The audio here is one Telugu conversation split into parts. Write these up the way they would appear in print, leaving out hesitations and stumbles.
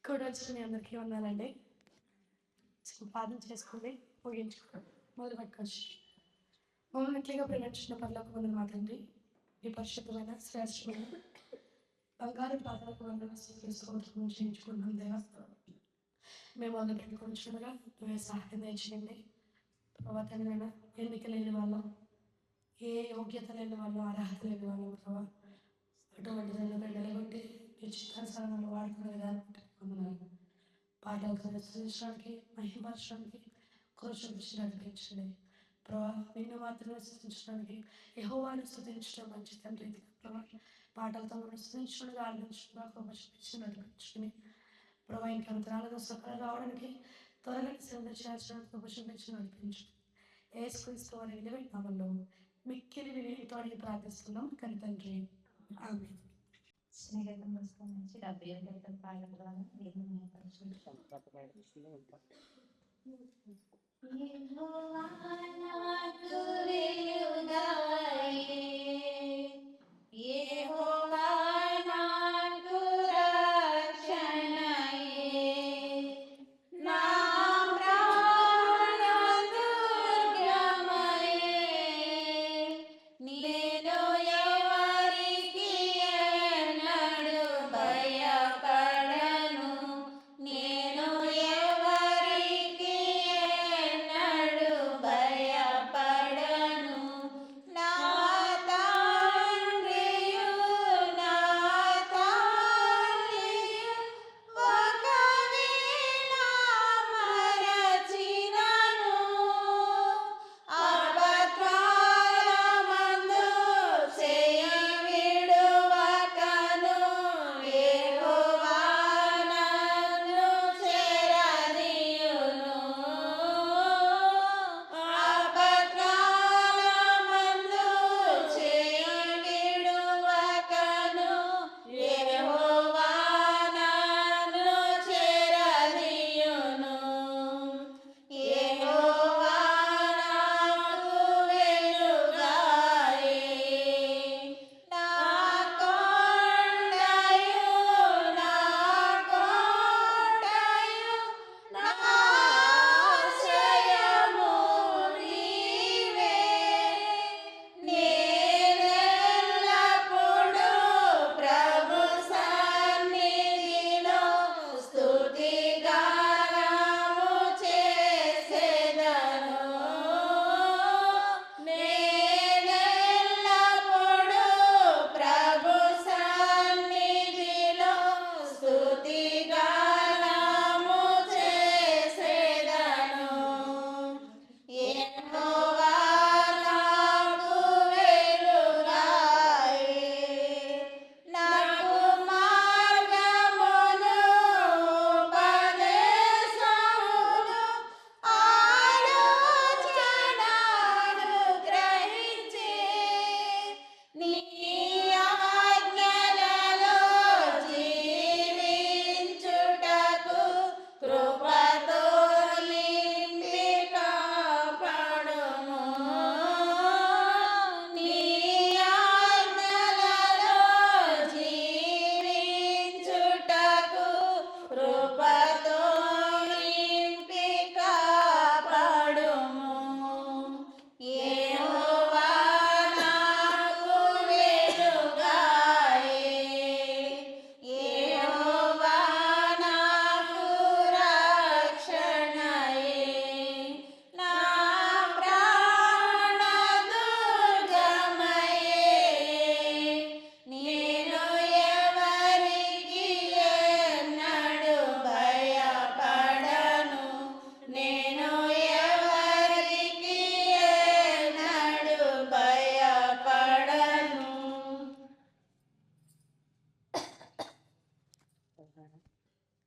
కూడా వచ్చిన మీ అందరికీ వందాలండి. ప్రార్థన చేసుకుని ముగించుకోండి, మొదలు పెట్టుకోవచ్చు. మమ్మల్ని ఎట్లుగా ప్రేమించిన పనులకు ముందు మా తండ్రి, ఈ పరిశుద్ధమైన శ్రేష్టమైన బంగారు పాత్రకు వందలు స్తోత్రం చేయించుకున్నాం దేవస్థానం. మేము మొదలు పెట్టుకుంటున్నాగా నువ్వే సహాయం చేయండి. ప్రభాతమైన ఎన్నిక లేని వాళ్ళం, ఏ యోగ్యత లేని వాళ్ళు, అర్హత లేని వాళ్ళు ప్రభావ అటువంటి బిడ్డలబట్టి మీ చిత్తానుసారంగా వాడుకునే విధానం పాటలతో స్థుతించడానికి, మహిమపరచడానికి కృషి నడిపించండి ప్రభా. నిన్ను మాత్రమే స్థుతించడానికి, యెహోవాను స్థుతించడం మంచి తండ్రి ప్రభా. పాటలతో మనం స్థుతించడానికి ఆలోచించడం కృషి నడిపించుకుని ప్రభా ఇంకా అంతరాలతో సఫలం రావడానికి త్వరగా శ్రద్ధ చేర్చడానికి కృషి నడిపించు. యేసుక్రీస్తు వారి విలువైన నామములో మిక్కిలి వినయంతో ప్రార్థిస్తున్నాం కని తండ్రి, ఆమేన్. స్నేహితుల నుంచి 70 పాటల ద్వారా దేవుని పరిశుద్ధ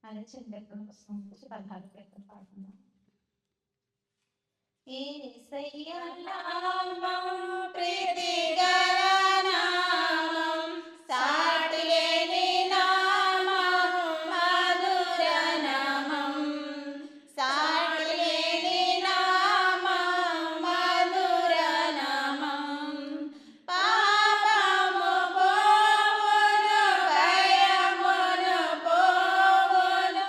అని చిన్న పుస్తకం నుంచి 16 కీర్తన పాడుతున్నాం. యేసయ్య నామం ప్రీతిగల నామం, సాటి లేని నామం, మధుర నామం, సాటి లేని నామం, మధుర నామం. పాపము పోవును, భయమును పోవును,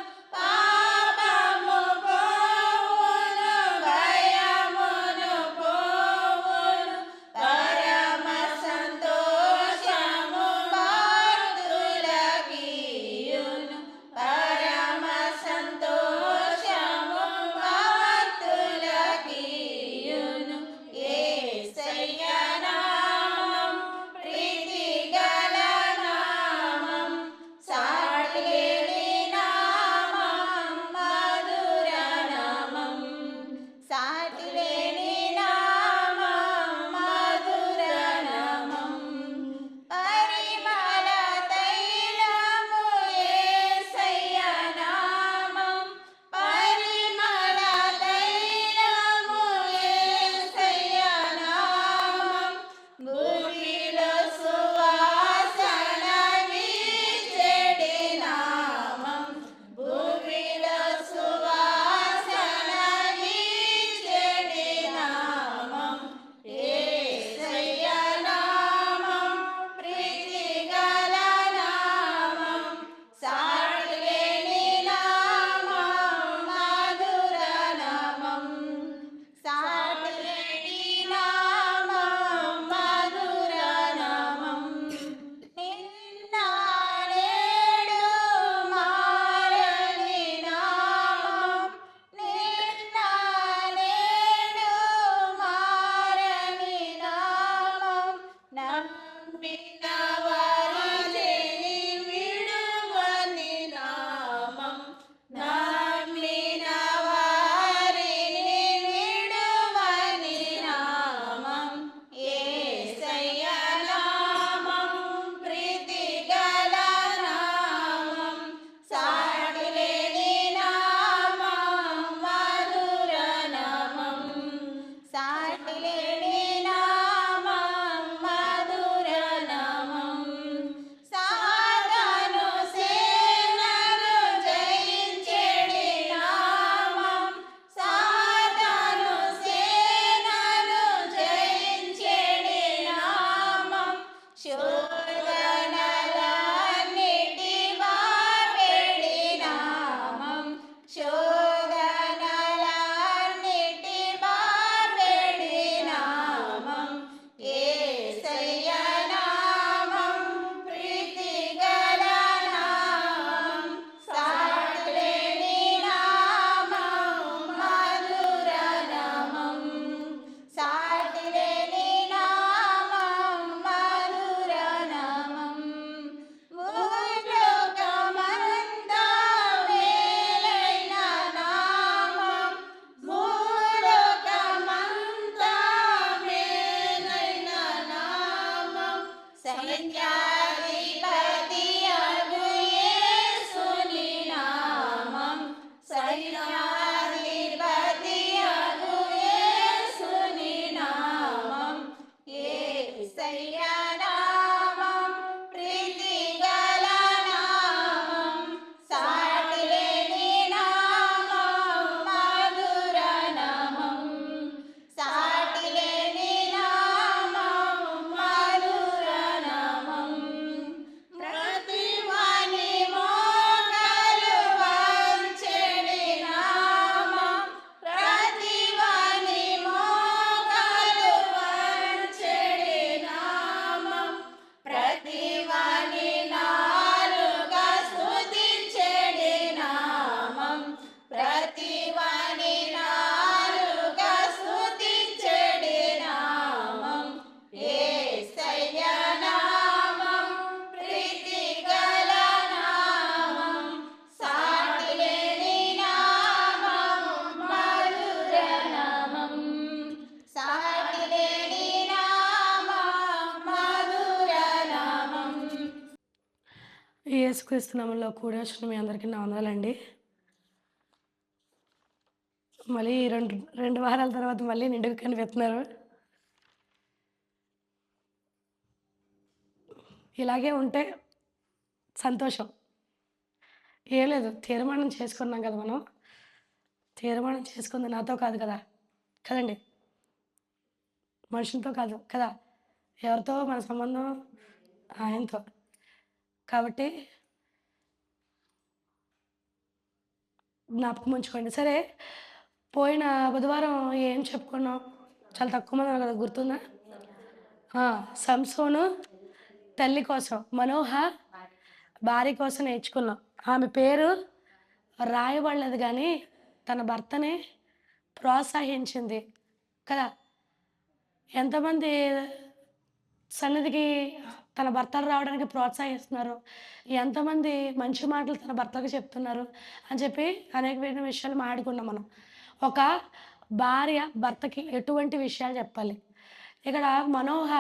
యేసుక్రీస్తు నామంలో కూడి వచ్చిన మీ అందరికీ నా వందనాలండి. మళ్ళీ రెండు రెండు వారాల తర్వాత మళ్ళీ నిండుగా కనిపిస్తున్నారు. ఇలాగే ఉంటే సంతోషం. ఏం లేదు, తీర్మానం చేసుకున్నాం కదా మనం. తీర్మానం చేసుకుంది నాతో కాదు కదా! కదండీ! మనుషులతో కాదు కదా! ఎవరితో మన సంబంధం? ఆయనతో. కాబట్టి జ్ఞాపకం ఉంచుకోండి. సరే, పోయిన బుధవారం ఏం చెప్పుకున్నాం? చాలా తక్కువ మంది ఉన్నారు కదా, గుర్తుందా? ఆ! సంసోను తల్లి కోసం, మనోహ భార్య కోసం నేర్చుకున్నాం. ఆమె పేరు రాయబడలేదు గానీ, తన భర్తని ప్రోత్సహించింది కదా! ఎంతమంది సన్నిధికి తన భర్తలు రావడానికి ప్రోత్సహిస్తున్నారు? ఎంతమంది మంచి మాటలు తన భర్తలకు చెప్తున్నారు? అని చెప్పి అనేకమైన విషయాలు మాట్లాడుకున్నాం మనం. ఒక భార్య భర్తకి ఎటువంటి విషయాలు చెప్పాలి? ఇక్కడ మనోహ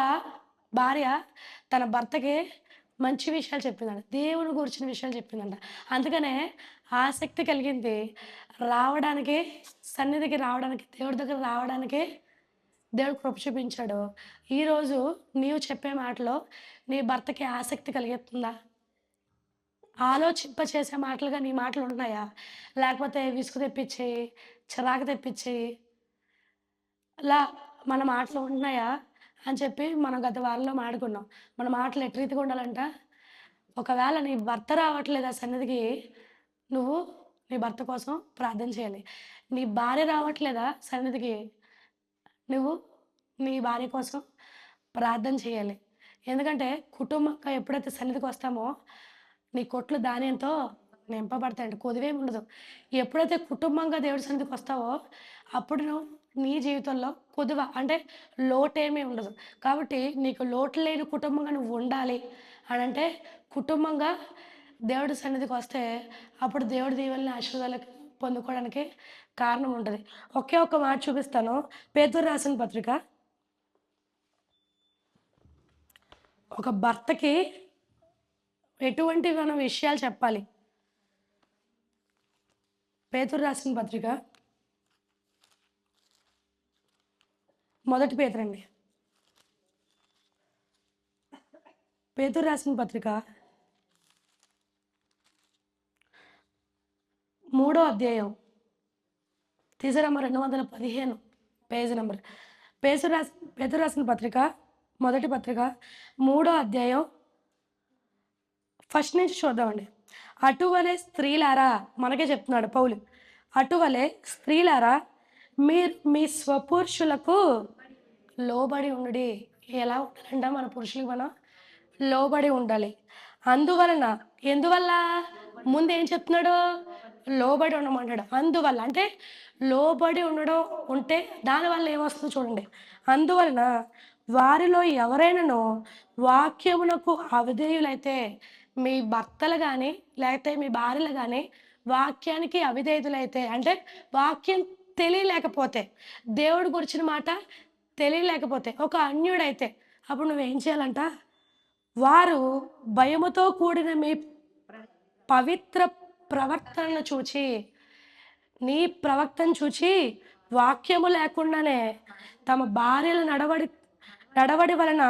భార్య తన భర్తకి మంచి విషయాలు చెప్పిందంట. దేవుని గురించిన విషయాలు చెప్పిందంట. అందుకనే ఆసక్తి కలిగింది. రావడానికి, సన్నిధికి రావడానికి, దేవుడి దగ్గర రావడానికి దేవుడు కృప చూపించాడు. ఈరోజు నీవు చెప్పే మాటలో నీ భర్తకి ఆసక్తి కలిగిస్తుందా? ఆలోచింపచేసే మాటలుగా నీ మాటలు ఉంటున్నాయా? లేకపోతే విసుగు తెప్పించేయి, చిరాకు తెప్పించేయి, ఇలా మన మాటలు ఉంటున్నాయా అని చెప్పి మనం గత వారంలో మాట్లాడుకున్నాం. మన మాటలు ఎటు రీతిగా ఉండాలంట? ఒకవేళ నీ భర్త రావట్లేదా సన్నిధికి, నువ్వు నీ భర్త కోసం ప్రార్థన చేయాలి. నీ భార్య రావట్లేదా సన్నిధికి, నువ్వు నీ భార్య కోసం ప్రార్థన చేయాలి. ఎందుకంటే కుటుంబంగా ఎప్పుడైతే సన్నిధికి వస్తామో, నీ కొట్లు ధాన్యంతో నింపబడతాయంట. కొదువేమి ఉండదు. ఎప్పుడైతే కుటుంబంగా దేవుడి సన్నిధికి వస్తావో, అప్పుడు నువ్వు నీ జీవితంలో కొదువ అంటే లోటేమీ ఉండదు. కాబట్టి నీకు లోటు లేని కుటుంబంగా నువ్వు ఉండాలి అనంటే, కుటుంబంగా దేవుడి సన్నిధికి వస్తే, అప్పుడు దేవుడి దీవెనలు, ఆశీర్వాదాలు పొందుకోవడానికి కారణం ఉంటది. ఒకే ఒక్క మాట చూపిస్తాను. పేతురు రాసిన పత్రిక. ఒక భర్తకి ఎటువంటి మనం విషయాలు చెప్పాలి? పేతురు రాసిన పత్రిక మొదటి పేతురండి. పేతురు రాసిన పత్రిక 3వ అధ్యాయం, తీసారమ్మ 215 పేజీ నెంబర్. పేతురు రాసిన పత్రిక మొదటి పత్రిక 3వ అధ్యాయం ఫస్ట్ నుంచి చూద్దామండి. అటువలే స్త్రీలారా, మనకే చెప్తున్నాడు పౌలు, అటువలే స్త్రీలారా మీరు మీ స్వపురుషులకు లోబడి ఉండుడి. ఎలా ఉండాలంట? మన పురుషులకు మనం లోబడి ఉండాలి. అందువలన, ఎందువల్ల? ముందు ఏం చెప్తున్నాడు? లోబడి ఉండమంటాడు. అందువల్ల అంటే లోబడి ఉండడం ఉంటే దానివల్ల ఏమొస్తుందో చూడండి. అందువలన వారిలో ఎవరైనాను వాక్యమునకు అవిధేయులైతే, మీ భర్తలు కానీ లేకపోతే మీ భార్యలు కానీ వాక్యానికి అవిధేయులైతే, అంటే వాక్యం తెలియలేకపోతే, దేవుడి గురించిన మాట తెలియలేకపోతే, ఒక అన్యుడైతే, అప్పుడు నువ్వేం చేయాలంట? వారు భయముతో కూడిన మీ పవిత్ర ప్రవర్తనను చూచి, నీ ప్రవక్తను చూచి వాక్యము లేకుండానే తమ భార్యల నడవడి వలన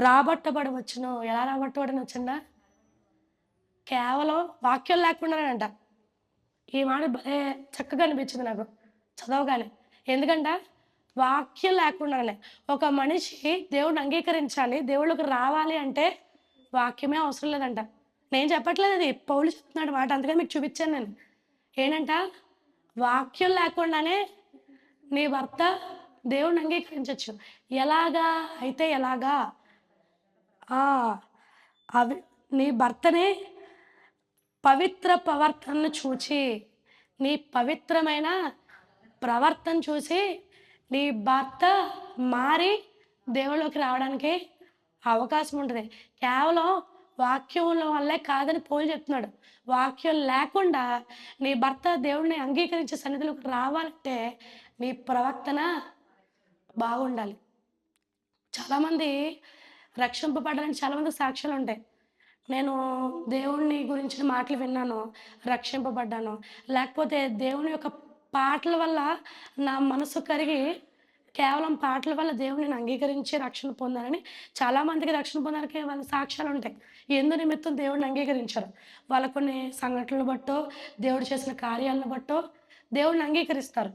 రాబట్టబడవచ్చును. ఎలా రాబట్టబడవచ్చునా? కేవలం వాక్యం లేకుండానేనంట. ఈ మాట భలే చక్కగా అనిపించింది నాకు చదవగానే. ఎందుకంట వాక్యం లేకుండానే ఒక మనిషి దేవుడిని అంగీకరించాలి, దేవుళ్ళకి రావాలి అంటే వాక్యమే అవసరం లేదంట. నేను చెప్పట్లేదు, అది పౌలు చెప్తున్నాడు మాట. అందుకని మీకు చూపించాను నేను. ఏంటంట? వాక్యం లేకుండానే నీ భర్త దేవుడిని అంగీకరించవచ్చు. ఎలాగా? అయితే ఎలాగా? అవి నీ భర్తని పవిత్ర ప్రవర్తనను చూచి, నీ పవిత్రమైన ప్రవర్తన చూసి నీ భర్త మారి దేవుళ్ళలోకి రావడానికి అవకాశం ఉంటుంది. కేవలం వాక్యం వల్లే కాదని పౌలు చెప్తున్నాడు. వాక్యం లేకుండా నీ భర్త దేవుడిని అంగీకరించే సన్నిధిలోకి రావాలంటే నీ ప్రవర్తన బాగుండాలి. చాలామంది రక్షింపబడడానికి చాలామంది సాక్ష్యాలు ఉంటాయి. నేను దేవుడిని గురించిన మాటలు విన్నాను, రక్షింపబడ్డాను. లేకపోతే దేవుని యొక్క పాటల వల్ల నా మనసు కరిగి కేవలం పాటల వల్ల దేవుడిని అంగీకరించి రక్షణ పొందానని చాలామందికి రక్షణ పొందడానికి వాళ్ళ సాక్ష్యాలుంటాయి. ఎందు నిమిత్తం దేవుడిని అంగీకరించారు. వాళ్ళ కొన్ని సంఘటనలు బట్టో, దేవుడు చేసిన కార్యాలను బట్టో దేవుడిని అంగీకరిస్తారు.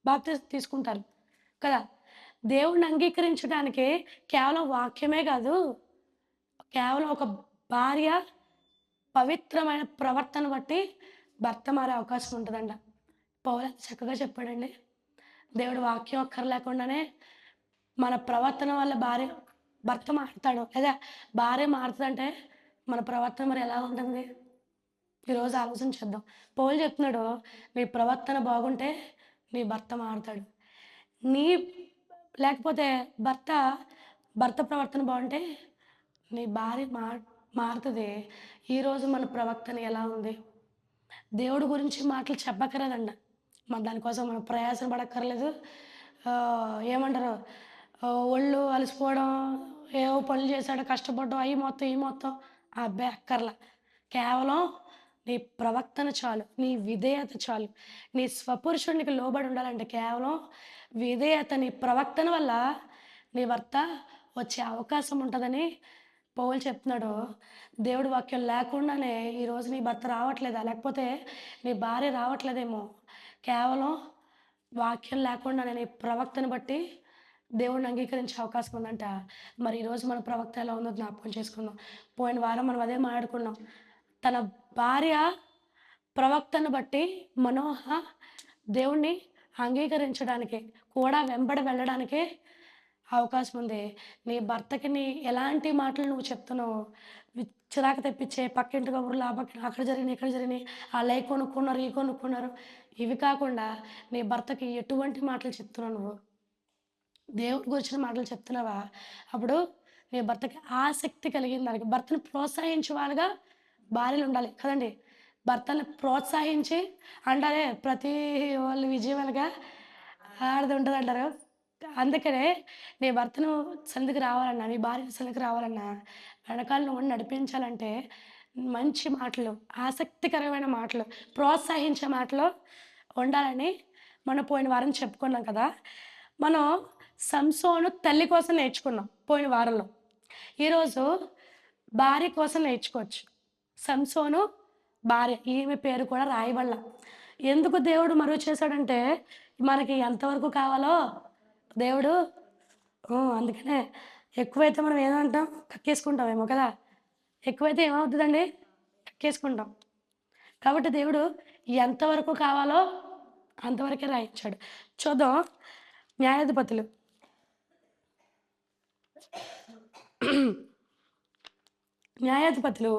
బాప్తిసం తీసుకుంటారు కదా! దేవుడిని అంగీకరించడానికి కేవలం వాక్యమే కాదు, కేవలం ఒక భార్య పవిత్రమైన ప్రవర్తన బట్టి భర్త మారే అవకాశం ఉంటదంట. పౌలు ఎంత చక్కగా చెప్పాడండి. దేవుడు వాక్యం అక్కర్లేకుండానే మన ప్రవర్తన వల్ల భర్త మారుతాడు. లేదా భార్య మారుతదంటే మన ప్రవర్తన మరి ఎలా ఉంటుంది? ఈరోజు ఆలోచించేద్దాం. పౌలు చెప్తున్నాడు, నీ ప్రవర్తన బాగుంటే నీ భర్త మారుతాడు. నీ లేకపోతే భర్త భర్త ప్రవర్తన బాగుంటే నీ భార్య మారుతది. ఈరోజు మన ప్రవర్తన ఎలా ఉంది? దేవుడి గురించి మాటలు చెప్పక్కర్లేదండ. దానికోసం మనం ప్రయాసన పడక్కర్లేదు. ఏమంటారు, ఒళ్ళు అలసిపోవడం, ఏవో పనులు చేశాడు, కష్టపడ్డం, అయి మొత్తం, ఈ మొత్తం అబ్బే అక్కర్లా. కేవలం నీ ప్రవర్తన చాలు, నీ విధేయత చాలు. నీ స్వపురుషునికి లోబడి ఉండాలంటే కేవలం విధేయత, నీ ప్రవర్తన వల్ల నీ భర్త వచ్చే అవకాశం ఉంటుందని పౌలు చెప్తున్నాడు. దేవుడి వాక్యం లేకుండానే ఈరోజు నీ భర్త రావట్లేదా? లేకపోతే నీ భార్య రావట్లేదేమో. కేవలం వాక్యం లేకుండానే నీ ప్రవక్తను బట్టి దేవుడిని అంగీకరించే అవకాశం ఉందంట. మరి ఈరోజు మన ప్రవక్త ఎలా ఉందో జ్ఞాపకం చేసుకుందాం. పోయిన వారం మనం అదే మాట్లాడుకున్నాం. తన భార్య ప్రవక్తను బట్టి మనోహ దేవుణ్ణి అంగీకరించడానికి కూడా వెంబడి వెళ్ళడానికి అవకాశం ఉంది. నీ భర్తకి ఎలాంటి మాటలు నువ్వు చెప్తున్నావు, చిరాకు తెప్పించే పక్కింటి కబుర్లు, అక్కడ జరిగినాయి, ఇక్కడ జరిగినాయి, అలా కొనుక్కున్నారు, ఈ కొనుక్కున్నారు, ఇవి కాకుండా నీ భర్తకి ఎటువంటి మాటలు చెప్తున్నావు నువ్వు? దేవుడి గురించిన మాటలు చెప్తున్నావా? అప్పుడు నీ భర్తకి ఆసక్తి కలిగిన దానికి భర్తను ప్రోత్సహించే వాళ్ళుగా భార్యలు ఉండాలి కదండి. భర్తని ప్రోత్సహించి అంటారే, ప్రతి వాళ్ళు విజయవాళ్ళగా ఆడది ఉంటుంది అంటారు. అందుకనే నీ భర్తను సన్నిధికి రావాలన్నా, నీ భార్య సన్నిధికి రావాలన్నా, వెనకాల నువ్వు నడిపించాలంటే మంచి మాటలు, ఆసక్తికరమైన మాటలు, ప్రోత్సహించే మాటలు ఉండాలని మనం పోయిన వారం చెప్పుకున్నాం కదా. మనం సంసోను తల్లి కోసం నేర్చుకున్నాం పోయిన వారంలో. ఈరోజు భార్య కోసం నేర్చుకోవచ్చు. సంసోను భార్య, ఈమె పేరు కూడా రాయబడల. ఎందుకు దేవుడు మరుగు చేశాడంటే మనకి ఎంతవరకు కావాలో దేవుడు అందుకనే ఎక్కువైతే మనం ఏమంటాం, కక్కేసుకుంటామేమో కదా. ఎక్కువైతే ఏమవుతుందండి, కక్కేసుకుంటాం. కాబట్టి దేవుడు ఎంతవరకు కావాలో అంతవరకే రాయించాడు. చూద్దాం. న్యాయాధిపతులు న్యాయాధిపతులు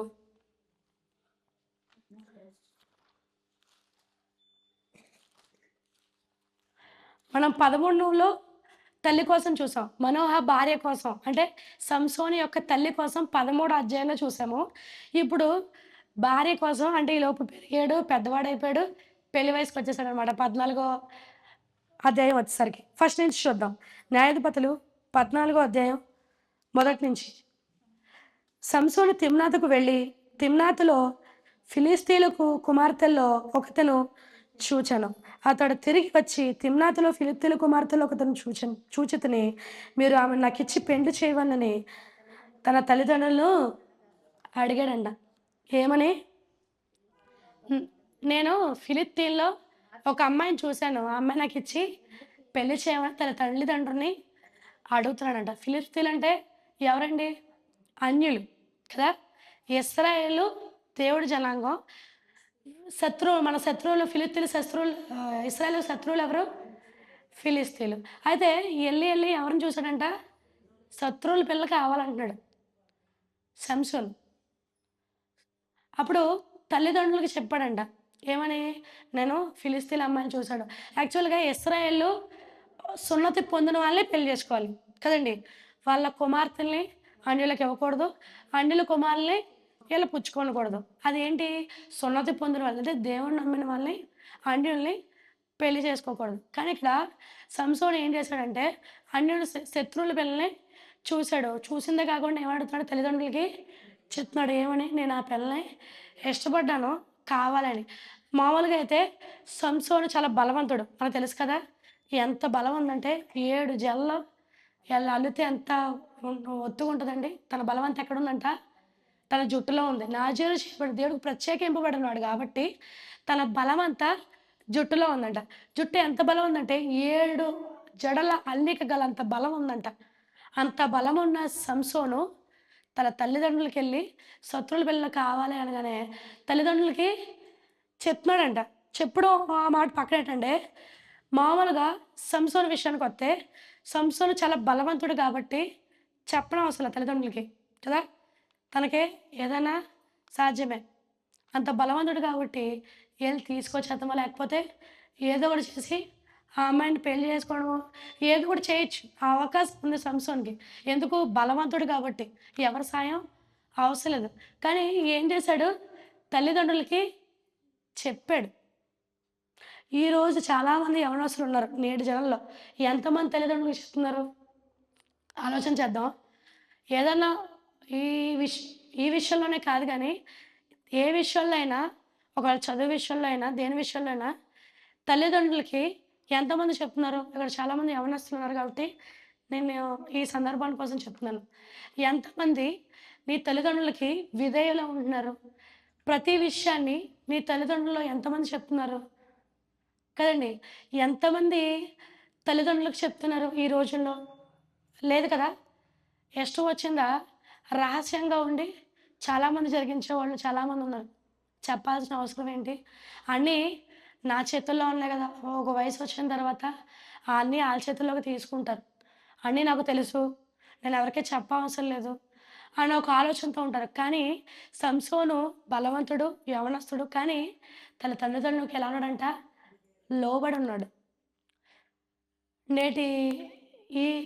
మనం 13లో తల్లి కోసం చూసాం, మనోహ భార్య కోసం, అంటే సంసోని యొక్క తల్లి కోసం 13వ అధ్యాయంలో చూసాము. ఇప్పుడు భార్య కోసం, అంటే ఈలోపు పెరిగాడు, పెద్దవాడైపోయాడు, పెళ్లి వయసుకు వచ్చేసాడు అనమాట. 14వ అధ్యాయం వచ్చేసరికి ఫస్ట్ నుంచి చూద్దాం. న్యాయాధిపతులు 14వ అధ్యాయం మొదటి నుంచి. సంసోను తిమ్నాతుకు వెళ్ళి తిమ్నాతులో ఫిలిస్తీన్లకు కుమార్తెల్లో ఒకతను చూచెను. అతడు తిరిగి వచ్చి తిమ్నాతులో ఫిలిస్తీన్ల కుమార్తెలో ఒకతను చూచితిని, మీరు ఆమె నాకు ఇచ్చి పెండ్లి చేయవలని తన తల్లిదండ్రులను అడిగాడంట. ఏమని? నేను ఫిలిస్తీన్లో ఒక అమ్మాయిని చూశాను, ఆ అమ్మాయి నాకు ఇచ్చి పెళ్లి చేయమని తన తల్లిదండ్రుల్ని అడుగుతున్నాడంట. ఫిలిస్తీన్లు అంటే ఎవరండి? అన్యులు కదా. ఇశ్రాయేలు దేవుడి జనాంగం. మన శత్రువులు ఫిలిస్తీన్లు, ఇశ్రాయేలు శత్రువులు ఎవరు? ఫిలిస్తీన్లు. అయితే వెళ్ళి ఎవరిని చూశాడంట? శత్రువుల పిల్ల కావాలంటున్నాడు సంసోను. అప్పుడు తల్లిదండ్రులకి చెప్పాడంట. ఏమని? నేను ఫిలిస్తీన్ల అమ్మాయిని చూశాడు. యాక్చువల్గా ఇశ్రాయేలు సున్నతి పొందిన వాళ్ళని పెళ్లి చేసుకోవాలి కదండి. వాళ్ళ కుమార్తెల్ని అన్యులకు ఇవ్వకూడదు, అన్యుల కుమారుల్ని వీళ్ళు పుచ్చుకోకూడదు. అదేంటి? సున్నతి పొందిన వాళ్ళు, అంటే దేవుని నమ్మిన వాళ్ళని, అన్యుల్ని పెళ్లి చేసుకోకూడదు. కానీ ఇక్కడ సంసోను ఏం చేశాడంటే అన్యుడు శత్రువుల పిల్లల్ని చూశాడు. చూసిందే కాకుండా ఏమడుగుతున్నాడు? తల్లిదండ్రులకి చెప్తున్నాడు ఏమని, నేను ఆ పిల్లని ఇష్టపడ్డాను కావాలని. మామూలుగా అయితే సంసోను చాలా బలవంతుడు. మనకు తెలుసు కదా! ఎంత బలం ఉందంటే 7 జడలు అల్లితే ఎంత ఒత్తుగుంటదండి. తన బలమంతా ఎక్కడుందంట? తన జుట్టులో ఉంది. నాజీరు చేయబడి దేవుడికి ప్రత్యేకింపబడినవాడు గాబట్టి, తన బలమంతా జుట్టులో ఉందంట. జుట్టు ఎంత బలం ఉందంటే 7 జడల అల్లిక గలంత బలం ఉందంట. అంత బలమున్న సంసోను తన తల్లిదండ్రులకెళ్ళి శత్రువుల పిల్ల కావాలి అనగానే తల్లిదండ్రులకి చెప్తున్నాడంట. చెప్పడం ఆ మాట పక్కనెట్టండి. మామూలుగా సంసోను విషయానికొత్తే, సంసోను చాలా బలవంతుడు కాబట్టి చెప్పనవసరం అవసరం లేదు తల్లిదండ్రులకి కదా! తనకి ఏదైనా సాధ్యమే. అంత బలవంతుడు కాబట్టి ఎళ్లి తీసుకొచ్చేద్దామా, లేకపోతే ఏదో ఒకటి చేసి ఆ అమ్మాయిని పెళ్లి చేసుకోవడమో, ఏదో ఒకటి చేయొచ్చు. ఆ అవకాశం ఉంది సంసోన్‌కి. ఎందుకు? బలవంతుడు కాబట్టి. ఎవరి సాయం అవసరం లేదు. కానీ ఏం చేశాడు? తల్లిదండ్రులకి చెప్పాడు. ఈరోజు చాలామంది యవ్వనస్తులున్నారు నేటి జనంలో. ఎంతమంది తల్లిదండ్రులకు చెప్తున్నారు? ఆలోచన చేద్దాం. ఏదన్నా ఈ విష్ ఈ విషయంలోనే కాదు గానీ, ఏ విషయంలో అయినా, ఒకవేళ చదువు విషయంలో అయినా, దేని విషయంలో అయినా తల్లిదండ్రులకి ఎంతమంది చెప్తున్నారు? ఇక్కడ చాలామంది యవ్వనస్తులున్నారు కాబట్టి, నేను ఈ సందర్భాల కోసం చెప్తున్నాను. ఎంతమంది నీ తల్లిదండ్రులకి విధేయులై ఉంటున్నారు? ప్రతి విషయాన్ని నీ తల్లిదండ్రులు ఎంతమంది చెప్తున్నారు? కదండీ! ఎంతమంది తల్లిదండ్రులకు చెప్తున్నారు ఈ రోజుల్లో? లేదు కదా! ఇష్టం వచ్చిందా రహస్యంగా ఉండి చాలామంది జరిగించేవాళ్ళు చాలామందున్నారు. చెప్పాల్సిన అవసరం ఏంటి? అన్నీ నా చేతుల్లో ఉన్నాయి గదా! ఒక వయసొచ్చిన తర్వాత అన్నీ ఆళ్ళ చేతుల్లోకి తీసుకుంటారు. అన్నీ నాకు తెలుసు. నేనెవరికీ చెప్పవసరం లేదు అని ఒక ఆలోచనతో ఉంటారు. కానీ సంసోను బలవంతుడు, యవ్వనస్తుడు. కానీ తన తల్లిదండ్రులకి ఎలా ఉన్నాడంట? లోబడి ఉన్నాడు. నేటి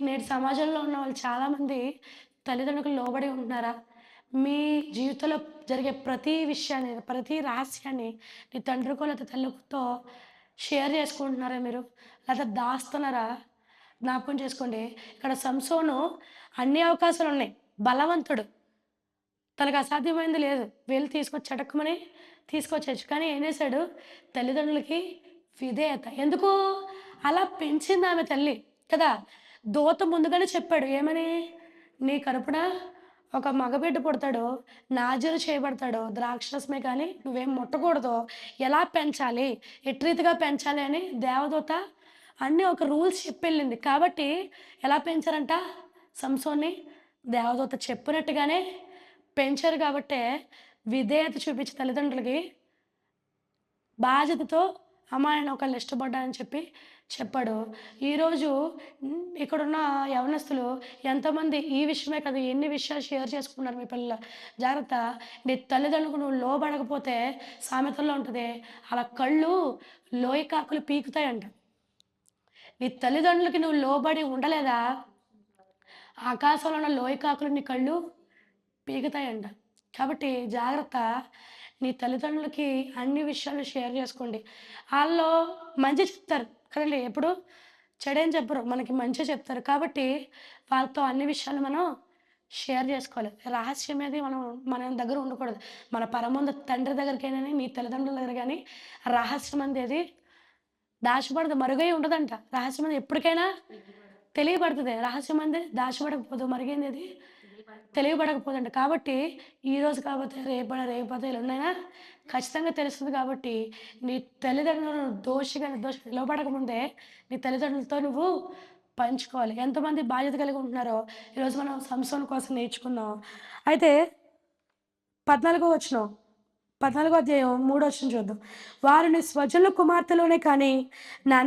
నేటి సమాజంలో ఉన్నవాళ్ళు చాలామంది తల్లిదండ్రులకు లోబడి ఉంటున్నారా? మీ జీవితంలో జరిగే ప్రతి విషయాన్ని, ప్రతి రహస్యాన్ని నీ తండ్రికో లేతే తల్లితో షేర్ చేసుకుంటున్నారా మీరు? లేతే దాస్తున్నారా? జ్ఞాపకం చేసుకోండి. ఇక్కడ సంసోను అన్ని అవకాశాలున్నాయి. బలవంతుడు. తనకు అసాధ్యమైంది లేదు. వెళ్లి తీసుకొచ్చి చటుక్కుమని తీసుకొచ్చేయొచ్చు. కానీ ఏం చేశాడు? తల్లిదండ్రులకి విధేయత. ఎందుకు? అలా పెంచిందామె తల్లి కదా! దూత ముందుగానే చెప్పాడు. ఏమని? నీ కడుపున ఒక మగబిడ్డ పుడతాడు. నాజీరు చేయబడతాడు. ద్రాక్షరసమే కానీ నువ్వేం ముట్టకూడదు. ఎలా పెంచాలి? ఎట్టి రీతిగా పెంచాలి అని దేవదూత అన్నీ ఒక రూల్స్ చెప్పెళ్ళింది. కాబట్టి ఎలా పెంచారంట సంసోన్ని? దేవదూత చెప్పినట్టుగానే పెంచారు కాబట్టే విధేయత చూపించి తల్లిదండ్రులకి బాధ్యతతో అమ్మా నేను ఒకళ్ళని ఇష్టపడ్డానని చెప్పి చెప్పాడు. ఈరోజు ఇక్కడున్న యవ్వనస్తులు ఎంతోమంది ఈ విషయమే కాదు ఎన్ని విషయాలు షేర్ చేసుకుంటున్నారు మీ పిల్లలు. జాగ్రత్త. నీ తల్లిదండ్రులకు నువ్వు లోబడకపోతే సామెతల్లో ఉంటది. అలా కళ్ళు లోయకాకులు పీకుతాయంట. నీ తల్లిదండ్రులకి నువ్వు లోబడి ఉండలేదా? ఆకాశంలో ఉన్న లోయకాకులు నీ కళ్ళు పీకుతాయంట. కాబట్టి జాగ్రత్త. నీ తల్లిదండ్రులకి అన్ని విషయాలు షేర్ చేసుకోండి. ఆళ్ళు మంచి చెప్తారు కదండీ! ఎప్పుడు చెడేం చెప్పరు. మనకి మంచే చెప్తారు. కాబట్టి వాళ్ళతో అన్ని విషయాలు మనం షేర్ చేసుకోవాలి. రహస్యం ఏది మన దగ్గర ఉండకూడదు. మన పరమందు తండ్రి దగ్గరికైనాని, నీ తల్లిదండ్రుల దగ్గర గాని రహస్యం అనేది దాచబడదు. మరుగై ఉండదంట. రహస్యం అనేది ఎప్పటికైనా తెలియబడతది. రహస్యం అనేది దాచబడకపోదు. మరుగైందది తెలియబడకపోదంట. కాబట్టి ఈరోజు కాకపోతే రేపైనా ఎల్లుండైనా ఖచ్చితంగా తెలుస్తది కాబట్టి నీ తల్లిదండ్రులను దోషిగా నిర్దోషిగా పిలవబడకముందే నీ తల్లిదండ్రులతో నువ్వు పంచుకోవాలి. ఎంతమంది బాధ్యత కలిగి ఉంటున్నారో ఈరోజు మనం సంసోను కోసం నేర్చుకుందాం. అయితే 14 వచనం 14 అధ్యాయం 3 వచనం చూద్దాం. వారు నీ స్వజనుల కుమార్తెలోనే కానీ నా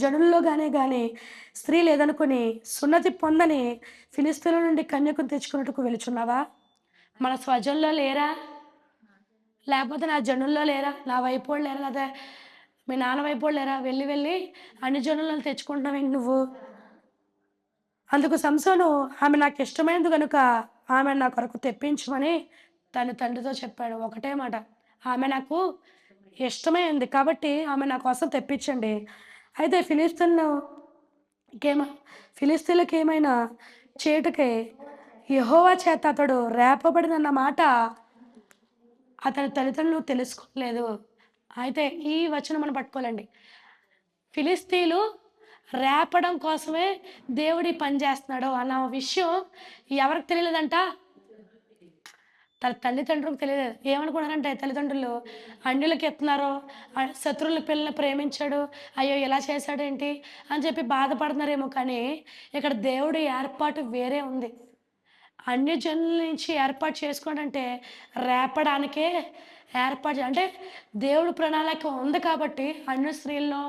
జనుల్లోగానే గాని స్త్రీ లేదనుకుని సున్నతి పొందని ఫిలిష్తీయుల నుండి కన్యకను తెచ్చుకున్నట్టుకు వెళుచున్నావా? మన స్వజనుల్లో లేరా? లేకపోతే నా జనుల్లో లేరా? నా వైపోళ్ళు లేరా? లేదా మీ నాన్న వైపోళ్ళు లేరా? వెళ్ళి అన్ని జనులను తెచ్చుకుంటున్నావేంటి నువ్వు? అందుకు సంసోను ఆమె నాకు ఇష్టమైనది గనుక ఆమెను నా కొరకు తెప్పించమని తన తండ్రితో చెప్పాడు. ఒకటే మాట. ఆమె నాకు ఇష్టమైంది కాబట్టి ఆమె నా కోసం తెప్పించండి. అయితే ఫిలిష్తీయులకేమైనా చేటుకై యెహోవా చేత అతడు రేపబడినన్న మాట అతని తల్లిదండ్రులు తెలుసుకోలేదు. అయితే ఈ వచనం మనం పట్టుకోవాలండి. ఫిలిస్తీన్లు రేపడం కోసమే దేవుడు ఈ పని చేస్తున్నాడు అన్న విషయం ఎవరికి తెలియలేదంట? తన తల్లిదండ్రులకు తెలియలేదు. ఏమనుకున్నారంటే తల్లిదండ్రులు అన్యులకి ఇత్తన్నారు. శత్రువుల పిల్లల్ని ప్రేమించాడు. అయ్యో! ఇలా చేశాడేంటి అని చెప్పి బాధపడుతున్నారేమో కానీ, ఇక్కడ దేవుడి ఏర్పాటు వేరే ఉంది. అన్యజనుల నుంచి ఏర్పాటు చేసుకోవడంటే రేపడానికే అంటే దేవుడి ప్రణాళిక ఉంది కాబట్టి అన్య స్త్రీల్లో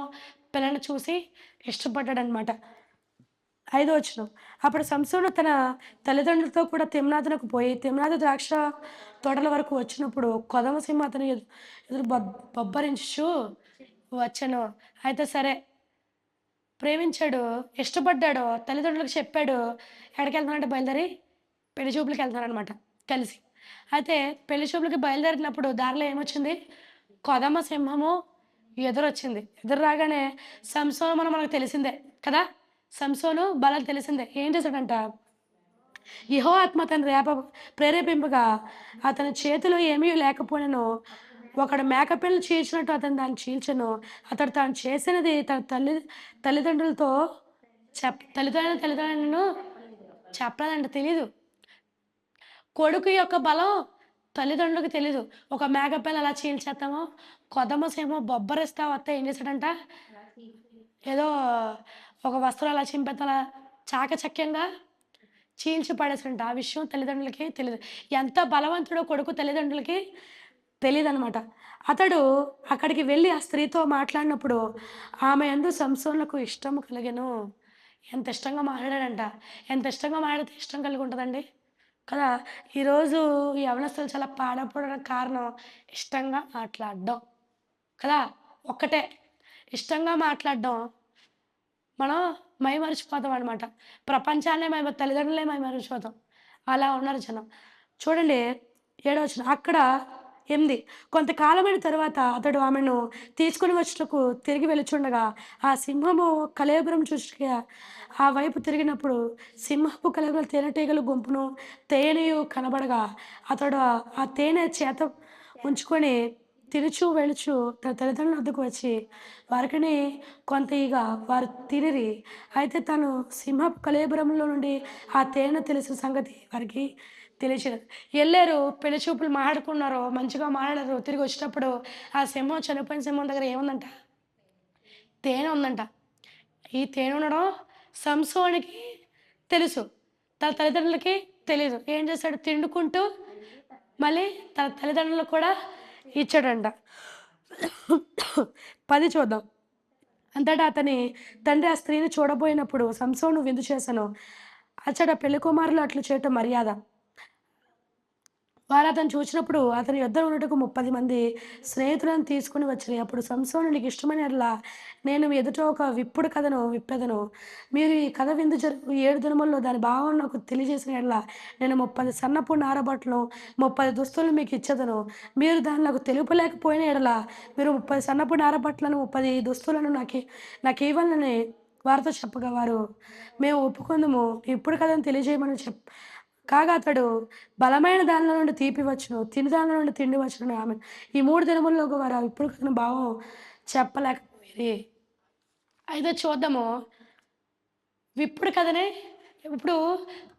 పిల్లల్ని చూసి ఇష్టపడ్డాడనమాట. 5వ వచనం. అప్పుడు సంసోను తన తల్లిదండ్రులతో కూడా తిమ్నాతునకు పోయి, తిమ్నాతు ద్రాక్ష తోటల వరకు వచ్చినప్పుడు కొదమ సింహం అతని ఎదురు బొబ్బరించుచు వచ్చెను. అయితే సరే ప్రేమించాడు, ఇష్టపడ్డాడు, తల్లిదండ్రులకు చెప్పాడు. ఎక్కడికెళ్తున్నాడంటే బయలుదేరి పెళ్లి చూపులకెళ్తున్నారనమాట కలిసి. అయితే పెళ్లి చూపులకి బయలుదేరినప్పుడు దారిలో ఏమొచ్చింది? కొదమ సింహము ఎదురొచ్చింది. ఎదురు రాగానే సంసోను మనకు తెలిసిందే కదా! సంసోను బలం తెలిసిందే. ఏం చేశాడంట? యెహోవా ఆత్మ అతన్ని ప్రేరేపింపగా అతని చేతిలో ఏమీ లేకపోయినను ఒకడు మేకపిల్లను చీల్చినట్టు అతను దాన్ని చీల్చెను. అతడు తాను చేసినది తన తల్లిదండ్రులతో తల్లిదండ్రులను చెప్పలేదంట. తెలీదు. కొడుకు యొక్క బలం తల్లిదండ్రులకు తెలీదు. ఒక మేకపిల్ల ఎలా చీల్చేస్తామో, కొదమ సింహం బొబ్బరిస్తా వస్తే ఏం చేశాడంట? ఏదో ఒక వస్తువు అలా చింపేత్తే అలా చాకచక్యంగా చీల్చి పడేసాడంట. ఆ విషయం తల్లిదండ్రులకి తెలీదు. ఎంత బలవంతుడో కొడుకు తల్లిదండ్రులకి తెలీదనమాట. అతడు అక్కడికి వెళ్ళి ఆ స్త్రీతో మాట్లాడినప్పుడు ఆమె యందు సంసోనుకు ఇష్టము కలిగెను. ఎంత ఇష్టంగా మాట్లాడాడంట. ఎంత ఇష్టంగా మాట్లాడితే ఇష్టం కలిగి ఉంటదండి కదా! ఈరోజు ఈ యవ్వనస్తులు చాలా పాడైపోవడానికి కారణం ఇష్టంగా మాట్లాడడం కదా! ఒక్కటే ఇష్టంగా మాట్లాడడం. మనం మైమరిచిపోతాం అనమాట. ప్రపంచాన్నే తల్లిదండ్రులే మైమరిచిపోతాం. అలా ఉన్నారు జనం. చూడండి 7వ వచనం. అక్కడ 8 కొంతకాలమైన తరువాత అతడు ఆమెను తీసుకొని వచ్చుటకు తిరిగి వెలుచుండగా, ఆ సింహము కళేబరం చూచుటకు ఆ వైపు తిరిగినప్పుడు సింహపు కళేబరం తేనెటీగల గుంపును తేనెయు కనబడగా, అతడు ఆ తేనె చేత ఉంచుకొని తినుచు వెలుచు తన తల్లిదండ్రుల వద్దకు వచ్చి వారికిని కొంత ఇగ వారు తినిరి. అయితే తను సింహపు కళేబరంలో నుండి ఆ తేనె తెలిసిన సంగతి వారికి తెలియచేయలేదు. ఎళ్ళారు, పెళ్లి చూపులు మాట్లాడుకున్నారు, మంచిగా మాట్లాడారు. తిరిగి వచ్చేటప్పుడు ఆ సింహం చనిపోయిన సింహం దగ్గర ఏముందంట? తేనె ఉందంట. ఈ తేనె ఉండడం సంసోనికి తెలుసు. తన తల్లిదండ్రులకి తెలీదు. ఏం చేశాడు? తిండుకుంటూ మళ్ళీ తన తల్లిదండ్రులకు కూడా ఇచ్చాడంట. 10 చూద్దాం. అంతటా అతని తండ్రి ఆ స్త్రీని చూడబోయినప్పుడు సంసోను విందు చేసెను. అచ్చట పెళ్లి కుమారులు అట్లు చేయటం మర్యాద. వారు అతన్ని చూచినప్పుడు అతని యొద్ద ఉన్నట్టుకు 30 మంది స్నేహితులను తీసుకొని వచ్చిరి. అప్పుడు సంసోను నీకు ఇష్టమైన యెడల నేను మీ ఎదుట ఒక విప్పుడు కథను విప్పెదను. మీరు ఈ కథ విందు 7 దినముల్లో దాని భావం నాకు తెలియజేసిన యెడల నేను 30 సన్నపు నారబట్టలు 30 దుస్తులు మీకు ఇచ్చేదను. మీరు దాన్ని నాకు తెలుపలేకపోయిన యెడల మీరు 30 సన్నపు నారబట్టలను 30 దుస్తులను నాకివ్వాలని వారితో చెప్పగా వారు మేము ఒప్పుకుందుము. ఇప్పుడు కథను తెలియజేయమని కాగా అతడు బలమైన దానిలో నుండి తీపి వచ్చును, తిని దానిలో నుండి తిండి వచ్చును ఆమె. ఈ 3 దినముల్లోకి వారు ఇప్పుడు కథను భావం చెప్పలేకపోయిరి. అయితే చూద్దాము. ఇప్పుడు కథనే ఇప్పుడు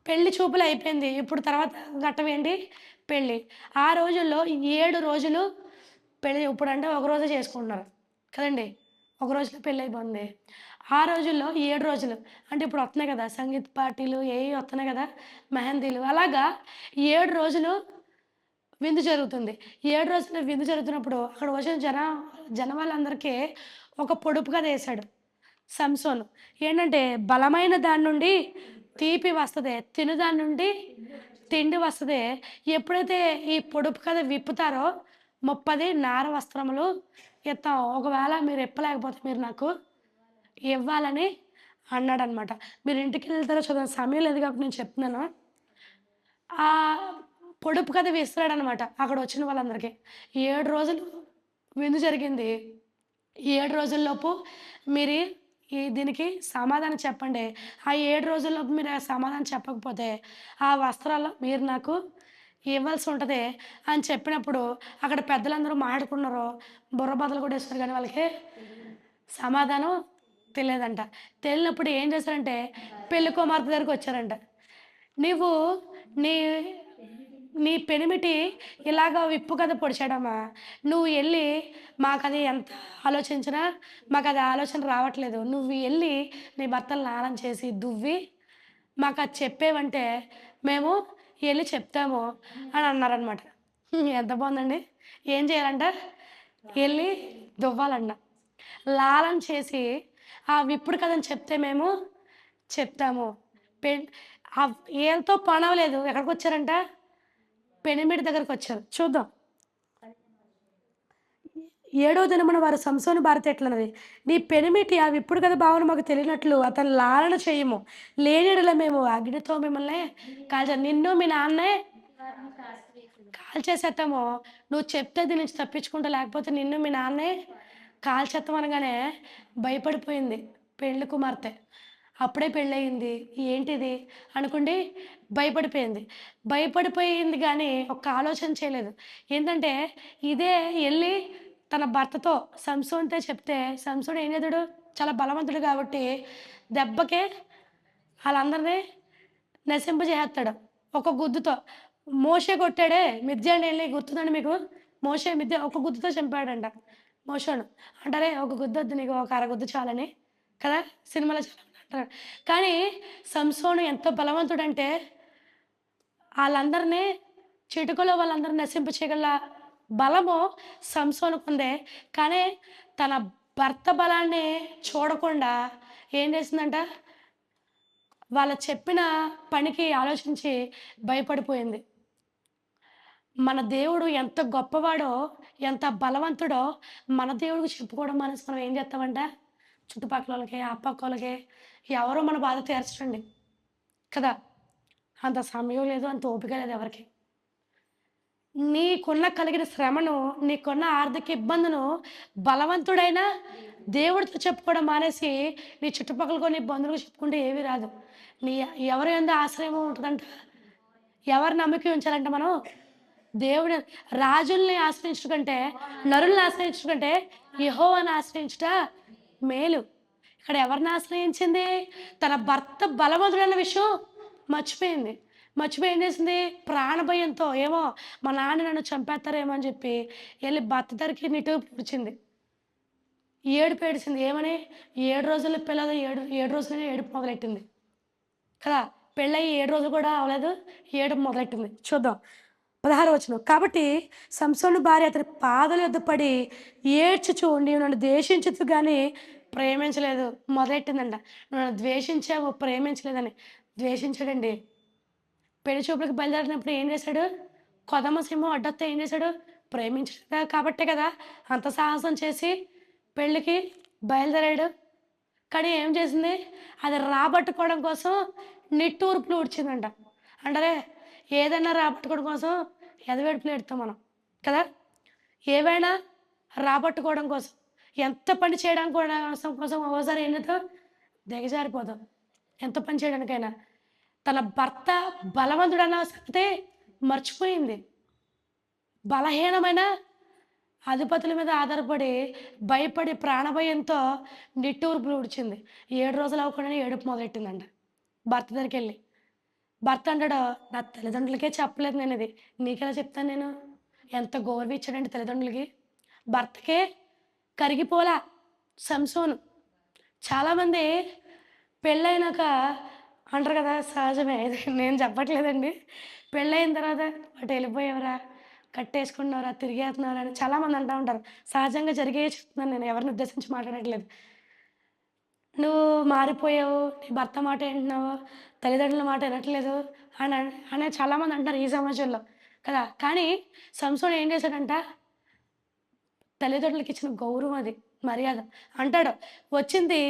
పెళ్లి చూపులు అయిపోయింది. ఇప్పుడు తర్వాత ఘట్టం ఏంటి? పెళ్లి. ఆ రోజుల్లో 7 రోజులు పెళ్లి. ఇప్పుడంటే ఒక రోజే చేసుకుంటున్నారు కదండీ! ఒక రోజులో పెళ్లయిపోతుంది. ఆ రోజుల్లో 7 రోజులు. అంటే ఇప్పుడు వస్తున్నాయి కదా! సంగీత్ పార్టీలు ఏయి వస్తున్నాయి కదా! మెహందీలు. అలాగా 7 రోజులు విందు జరుగుతుంది. 7 రోజులు విందు జరుగుతున్నప్పుడు అక్కడ వచ్చిన జనం వాళ్ళందరికీ ఒక పొడుపు కథ యేసాడు సంసోను. ఏంటంటే బలమైన దాని నుండి తీపి వస్తది. తిను దాని నుండి తిండి వస్తది. ఎప్పుడైతే ఈ పొడుపు కథ విప్పుతారో 30 నార వస్త్రములు ఇత్తాం. ఒకవేళ మీరు ఇప్పలేకపోతే మీరు నాకు ఇవ్వాలని అన్నాడనమాట. మీరు ఇంటికెళ్తారో చదవండి. సమయం లేదు కాబట్టి నేను చెప్తున్నాను. పొడుపు కథ విసిరాడనమాట అక్కడొచ్చిన వాళ్ళందరికీ. 7 రోజులు విందు జరిగింది. 7 రోజుల్లోపు మీరు దీనికి సమాధానం చెప్పండి. ఆ 7 రోజుల్లోపు మీరు ఆ సమాధానం చెప్పకపోతే, ఆ వస్త్రాలు మీరు నాకు ఇవ్వాల్సి ఉంటది అని చెప్పినప్పుడు, అక్కడ పెద్దలందరూ మాట్లాడుకున్నారు. బుర్ర బద్దలు కొట్టేసారు గానీ వాళ్ళకి సమాధానం తెలియదంట. తెలియనప్పుడు ఏం చేశారంటే, పెళ్లి కుమార్తె దగ్గరికొచ్చారంట. "నీవు నీ నీ పెనిమిటి ఇలాగ విప్పు కథ పొడిచాడమ్మా. నువ్వు ఎళ్లి మాకది ఎంత ఆలోచించినా మాకది ఆలోచన రావట్లేదు. నువ్వు ఎళ్లి నీ భర్తని స్నానం చేసి, దువ్వి మాకది చెప్పేవంటే మేము ఎళ్లి చెప్తాము" అని అన్నారనమాట. ఎంత బావుందండి. ఏం చేయాలంట? ఎళ్లి దువ్వాలంట. లాలన చేసి ఆ విప్పుడు కథని చెప్తే మేము చెప్తాము. పెన్ ఈళ్ళతో పనవ్వలేదు. ఎక్కడికొచ్చారంట? పెనిమిటి దగ్గరకొచ్చారు. చూద్దాం. ఏడో దినమున వారు సంసోను భార్యతో ఇట్లన్నది. నీ పెనిమిటి ఆ విప్పుడు కథ భావన మాకు తెలియనట్లు అతని లాలన చేయుము. లేని యెడల మేము అగ్నితో మిమ్మల్ని నిన్ను మీ నాన్నే వారిని కాల్చివేయుదుము. కాల్చేసేత్తాము. నువ్వు చెప్తే దీని నుంచి తప్పించుకుంటా లేకపోతే నిన్ను మీ నాన్నే కాల్చేత్తాం అనగానే భయపడిపోయింది పెళ్లి కుమార్తె. అప్పుడే పెళ్ళయింది. ఏంటిది అనుకుండి భయపడిపోయింది. భయపడిపోయింది గానీ ఒక్క ఆలోచన చేయలేదు. ఏంటంటే ఇదే ఎళ్లి తన భర్తతో సంసోన్‌తో చెప్తే సంసోన్ ఏం చేసాడు? చాలా బలవంతుడు కాబట్టి దెబ్బకే ఆళ్ళందరిని నశింపజేసేత్తాడు. ఒక గుద్దుతో. మోషే కొట్టాడే మిద్యాన్ని ఎళ్లి గుర్తుందండి మీకు? మోషే ఒక గుద్దుతో చంపాడంట మోషేను. అంటారే ఒక గుద్దొద్దు నీకు ఒక అరగుద్దు చాలని. కదా! సినిమాలో చాలా మంది అంటారు. కానీ సంసోను ఎంత బలవంతుడంటే ఆళ్ళందరిని చిటికలో వాళ్ళందరిని నశింప చేయగల బలము సంసోనుకుంది. కానీ తన భర్త బలాన్ని చూడకుండా ఏం చేసిందంట? వాళ్ళు చెప్పిన పనికి ఆలోచించి భయపడిపోయింది. మన దేవుడు ఎంత గొప్పవాడో, ఎంత బలవంతుడో మన దేవుడికి చెప్పుకోవడం మానేసి మనం ఏం చేస్తామంటే, చుట్టుపక్కలోళ్ళకి, ఆ పక్కోళ్ళకి ఎవరో మన బాధ తీర్చరండి. కదా! అంత సమయం లేదు, అంత ఓపిక లేదు ఎవరికీ. కలిగిన శ్రమను, నీకున్న ఆర్థిక ఇబ్బందును బలవంతుడైన దేవుడితో చెప్పుకోవడం మానేసి, నీ చుట్టుపక్కలకో, నీ బంధువులకు చెప్పుకుంటే ఏమీ రాదు. నీ ఎవరి యందు ఆశ్రయం ఉంటదంట? ఎవరి నమ్మిక ఉంచాలంట మనం? దేవుడు రాజుల్ని ఆశ్రయించడం కంటే, నరుల్ని ఆశ్రయించడం కంటే యెహోవాను ఆశ్రయించుట మేలు. ఇక్కడ ఎవరిని ఆశ్రయించింది? తన భర్త బలవంతుడన్న విషయం మర్చిపోయింది. మర్చిపోయి ఏం చేసింది? ప్రాణభయంతో ఏమో మా నాన్న నన్ను చంపేత్తారేమో అని చెప్పి ఎళ్లి భర్త దగ్గరికి నిట్టూర్పు విడిచింది. ఏడుపు ఏడిసింది. ఏమని? 7 రోజుల పిల్లలు 7 రోజులనే ఏడుపు మొదలెట్టింది. కదా! పెళ్ళయి 7 రోజులు కూడా అవ్వలేదు. ఏడుపు మొదలెట్టింది. చూద్దాం. 16వ వచనం. కాబట్టి సంసోను భార్య అతని పాదాల యొద్ద పడి ఏడ్చుచు, నీవు నన్ను ద్వేషించదు గానీ ప్రేమించలేదు. మొదలెట్టిందంట. నువ్వు నన్ను ద్వేషించావు, ప్రేమించలేదని. ద్వేషించాడండి. పెళ్లి చూపులకు బయలుదేరినప్పుడు ఏం చేశాడు? కొదమ సింహం అడ్డొస్తే ఏం చేశాడు? ప్రేమించాడు కాబట్టే కదా! అంత సాహసం చేసి పెళ్ళికి బయలుదేరాడు. కానీ ఏం చేసింది? అది రాబట్టుకోవడం కోసం నిట్టూర్పులు ఊడ్చిందంట. అంటారే ఏదైనా రాబట్టుకోవడం కోసం ఎదవేడుపులు ఎడతాం మనం. కదా! ఏవైనా రాబట్టుకోవడం కోసం, ఎంత పని చేయడానికి కోసం ఓసారి ఏం చేద్దాం? దిగజారిపోతాం. ఎంత పని చేయడానికైనా. తన భర్త బలవంతుడన్న సంగతి మర్చిపోయింది. బలహీనమైన అధిపతుల మీద ఆధారపడి, భయపడి ప్రాణభయంతో నిట్టూర్పులు విడిచింది. 7 రోజులు అవ్వకుండానే ఏడుపు మొదలెట్టిందంట భర్త దగ్గరికెళ్ళి. భర్త అంటాడు, నా తల్లిదండ్రులకే చెప్పలేదు నేనిది. నీకెలా చెప్తాను నేను? ఎంత గౌరవం ఇచ్చాడంటే తల్లిదండ్రులకి. భర్తకే కరిగిపోలా సంసోను. చాలామంది పెళ్ళైనాక అంటారు కదా! సహజమే. ఇది నేను చెప్పట్లేదండి. పెళ్ళయిన తర్వాత అటు వెళ్ళిపోయావురా, కట్టేసుకున్నావురా, తిరిగేస్తున్నావురా అని చాలామంది అంటా ఉంటారు. సహజంగా జరిగేయే చెప్తున్నాను నేను. ఎవరిని ఉద్దేశించి మాట్లాడట్లేదు. నువ్వు మారిపోయావు, నీ భర్త మాట వింటున్నావు, తల్లిదండ్రుల మాట వినట్లేదు అనే చాలామంది అంటున్నారు ఈ సమాజంలో కదా! కానీ సంసోను ఏం చేశాడంట? తల్లిదండ్రులకి ఇచ్చిన గౌరవం అది. మర్యాద. అంటాడు, వచ్చింది